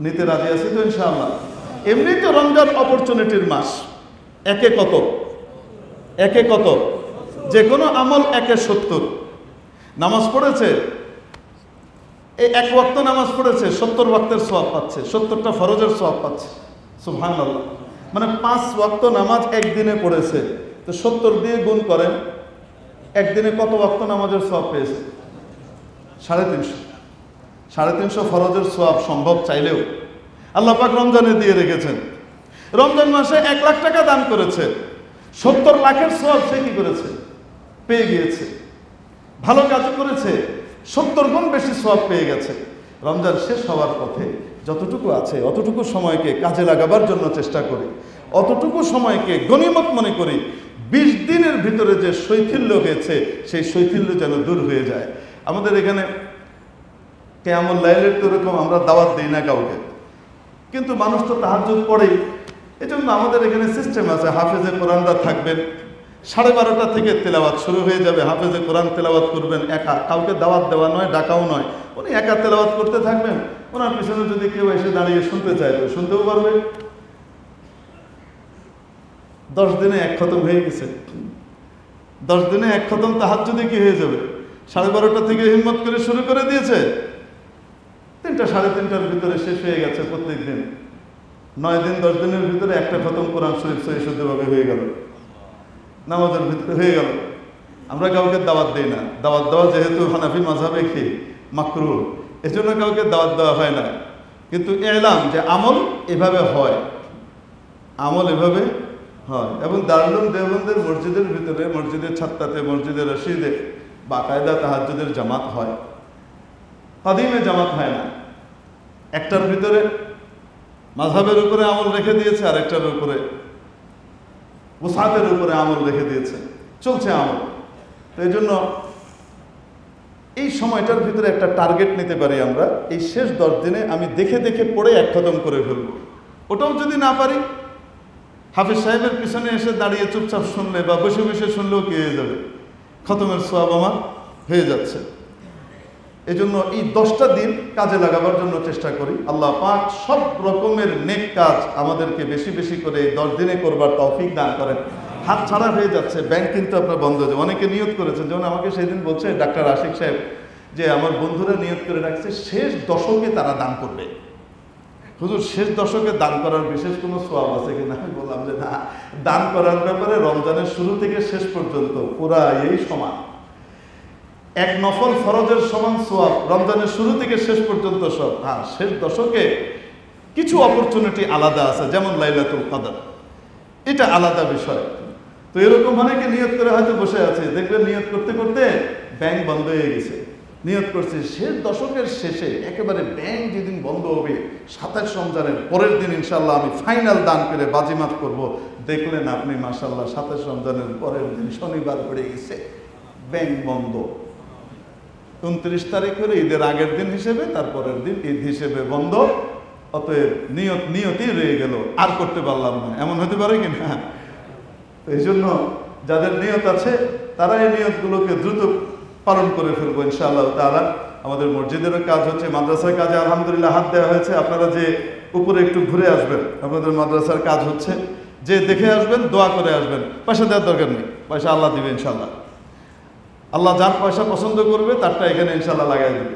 নিতে রাজি আছি তো ইনশাআল্লাহ? এমনি তো রমজান অপরচুনিটির মাস। একে কত? যে কোনো আমল 1-70। নামাজ পড়েছে, এই 1 ওয়াক্ত নামাজ পড়েছে 70 ওয়াক্তের সওয়াব পাচ্ছে, 70টা ফরজের সওয়াব পাচ্ছে। সুবহানাল্লাহ। মানে 5 ওয়াক্ত নামাজ একদিনে পড়েছে, তো 70 দিয়ে গুণ করেন, একদিনে কত ওয়াক্ত নামাজের সওয়াব পেয়েছে? 350। 350 ফরজের সওয়াব সম্ভব চাইলেও আল্লাহ পাক রমজানে দিয়ে রেখেছেন। রমজান মাসে 1 লাখ টাকা দান করেছে, 70 লাখের সওয়াব সে কি করেছে? পেয়ে গিয়েছে। ভালো কাজ করেছে, 70 গুণ বেশি সওয়াব পেয়ে গেছে। রমজান শেষ হওয়ার পথে যতটুকু আছে অতটুকু সময়কে কাজে লাগাবার জন্য চেষ্টা করি, অতটুকু সময়কে গনিমত মনে করি। 20 দিনের ভিতরে যে শৈথিল্য হয়েছে সেই শৈথিল্য যেন দূর হয়ে যায়। আমাদের এখানে কিয়ামুল লাইলের তো এরকম আমরা দাওয়াত দিই না কাউকে, কিন্তু মানুষ তো তাহাজ্জুদ পড়েই। এজন্য আমাদের এখানে সিস্টেম আছে, হাফেজে কোরআনরা থাকবেন, 12:30 থেকে তেলাওয়াত শুরু হয়ে যাবে। হাফেজে কোরআন তেলাওয়াত করবেন একা, কাউকে দাওয়াত দেওয়া নয়, ডাকাও নয়, উনি একা তেলাওয়াত করতে থাকবেন। ওনার পিছনে যদি কেউ এসে দাঁড়িয়ে শুনতে চায় তো শুনতেও পারবে। 10 দিনে 1 খতম হয়ে গেছে। 10 দিনে 1 খতম তাহাজ্জুদে কি হয়ে যাবে? 12:30 থেকে হিম্মত করে শুরু করে দিয়েছে, 3টা 3:30টার ভিতরে শেষ হয়ে গেছে প্রত্যেক দিন। 9 দিন 10 দিনের ভিতরে 1টা খতম কোরআন শরীফ সহি শুদ্ধভাবে হয়ে গেল, নামাজের ভিতরে হয়ে গেল। আমরা কাউকে দাওয়াত দিই না, দাওয়াত দেওয়া যেহেতু হানাফি মাযহাবে কি মাকরুহ, এজন্য কাউকে দাওয়াত দেওয়া হয় না। কিন্তু এলাম যে আমল এভাবে হয়, আমল এভাবে হয়। এবং দারুল উলুম দেওবন্দের মসজিদের ভিতরে, মসজিদের ছাত্রাতে, মসজিদের রশিদে বাকায়দা তাহাজ্জুদের জামাত হয়, কাদিমে জামাত হয় না। একটার ভিতরে মাযহাবের উপরে আমল রেখে দিয়েছে, আর একটার উপরে উসাতের উপরে আমল রেখে দিয়েছে, চলছে আমল। তো এই জন্য এই সময়টার ভিতরে একটা টার্গেট নিতে পারি আমরা, এই শেষ 10 দিনে আমি দেখে দেখে পড়ে 1 খতম করে ফেলব। ওটাও যদি না পারি, হাফেজ সাহেবের পিছনে এসে দাঁড়িয়ে চুপচাপ শুনলে বা বসে বসে শুনলেও কি হয়ে যাবে? খতমের সওয়াব আমার হয়ে যাচ্ছে। এই জন্য এই 10টা দিন কাজে লাগাবার জন্য চেষ্টা করি। আল্লাহ পাক সব রকমের নেক কাজ আমাদেরকে বেশি বেশি করে এই 10 দিনে করবার তৌফিক দান করেন। হাত ছাড়া হয়ে যাচ্ছে, ব্যাংক কিন্তু আপনার বন্ধ হয়ে যাবে। অনেকে নিয়ত করেছেন, যেমন আমাকে সেদিন বলছে ডাক্তার আশিক সাহেব যে আমার বন্ধুরা নিয়ত করে রাখছে শেষ দশকে তারা দান করবে। হুজুর শেষ দশকে দান করার বিশেষ কোনো সওয়াব আছে কিনা? আমি বললাম যে না, দান করার ব্যাপারে রমজানের শুরু থেকে শেষ পর্যন্ত পুরা এই সমান, 1 নফল ফরজের সমান সওয়াব রমজানের শুরু থেকে শেষ পর্যন্ত সব। হ্যাঁ, শেষ দশকে কিছু অপরচুনিটি আলাদা আছে, যেমন লাইলাতুল কদর, এটা আলাদা বিষয়। তো এরকম অনেকে নিয়ত করে হয়তো বসে আছে, দেখবেন নিয়ত করতে করতে ব্যাংক বন্ধ হয়ে গেছে। নিয়ত করছে শেষ দশকের শেষে একেবারে ব্যাংক যেদিন বন্ধ হবে 27 রমজানের পরের দিন ইনশাল্লাহ আমি ফাইনাল দান করে বাজিমাত করব। দেখলেন আপনি মাশাআল্লাহ 27 রমজানের পরের দিন শনিবার পড়ে গেছে, ব্যাংক বন্ধ। 29 তারিখ হলে ঈদের আগের দিন হিসেবে, তারপরের দিন ঈদ হিসেবে বন্ধ। অতএব নিয়তই রয়ে গেল, আর করতে পারলাম না, এমন হতে পারে কি না? এই জন্য যাদের নিয়ত আছে তারা এই নিয়তগুলোকে দ্রুত পালন করে ফেলবো ইনশাআল্লাহ তাআলা। আমাদের মসজিদেরও কাজ হচ্ছে, মাদ্রাসার কাজে আলহামদুলিল্লাহ হাত দেওয়া হয়েছে। আপনারা যে উপরে একটু ঘুরে আসবেন, আপনাদের মাদ্রাসার কাজ হচ্ছে, যে দেখে আসবেন, দোয়া করে আসবেন। পয়সা দেওয়ার দরকার নেই, পয়সা আল্লাহ দিবে ইনশাআল্লাহ। আল্লাহ যার পয়সা পছন্দ করবে তারটা এখানে ইনশাআল্লাহ লাগাই দেবে।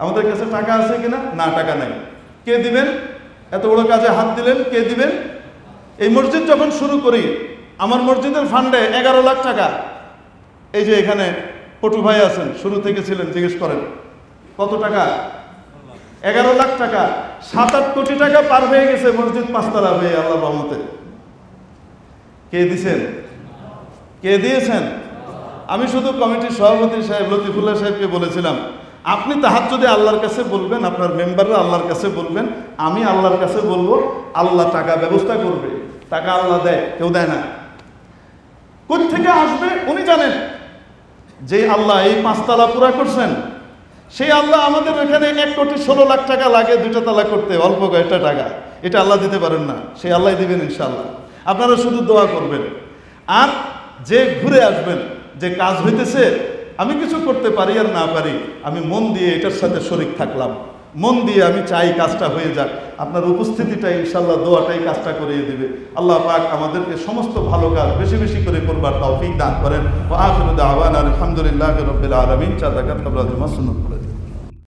আমাদের কাছে টাকা আছে কিনা? না, টাকা নাই। কে দিবেন? এত বড় কাজে হাত দিলেন, কে দিবেন? এই মসজিদ যখন শুরু করি, আমার মসজিদের ফান্ডে 11 লাখ টাকা। এই যে এখানে পটু ভাই আছেন, শুরু থেকে ছিলেন, জিজ্ঞেস করেন কত টাকা? 11 লাখ টাকা। 7-8 কোটি টাকা পার হয়ে গেছে মসজিদ 5 তলা হয়ে, আল্লাহর রহমতে। কে দিছেন? কে দিয়েছেন? আমি শুধু কমিটির সভাপতি সাহেব লতিফুল্লাহ সাহেবকে বলেছিলাম, আপনি তাহাজ্জুদে আল্লাহর কাছে বলবেন, আপনার মেম্বাররা আল্লাহর কাছে বলবেন, আমি আল্লাহর কাছে বলবো, আল্লাহ টাকা ব্যবস্থা করবে। টাকা আল্লাহ দেয়, কেউ দেয় না। কোথা থেকে আসবে উনি জানেন। যে আল্লাহ এই 5 তলা পুরা করছেন, সেই আল্লাহ আমাদের এখানে 1,16,00,000 টাকা লাগে 2টা তলা করতে, অল্প কয়েকটা টাকা। এটা আল্লাহ দিতে পারেন না, সেই আল্লাহ দিবেন ইনশাআল্লাহ। আপনারা শুধু দোয়া করবেন। আর যে ঘুরে আসবেন, যে কাজ হইতেছে, আমি কিছু করতে পারি আর না পারি, আমি মন দিয়ে এটার সাথে শরীক থাকলাম, মন দিয়ে আমি চাই কাজটা হয়ে যাক। আপনার উপস্থিতিটাই ইনশাআল্লাহ দোয়াটাই কাজটা করিয়ে দিবে। আল্লাহ পাক আমাদেরকে সমস্ত ভালো কাজ বেশি বেশি করে করবার তৌফিক দান করেন। ওয়া আখিরু দাওয়ানা আলহামদুলিল্লাহি রাব্বিল আলামিন। 4 রাকাত ক্বাবলা জুমা সুন্নাত।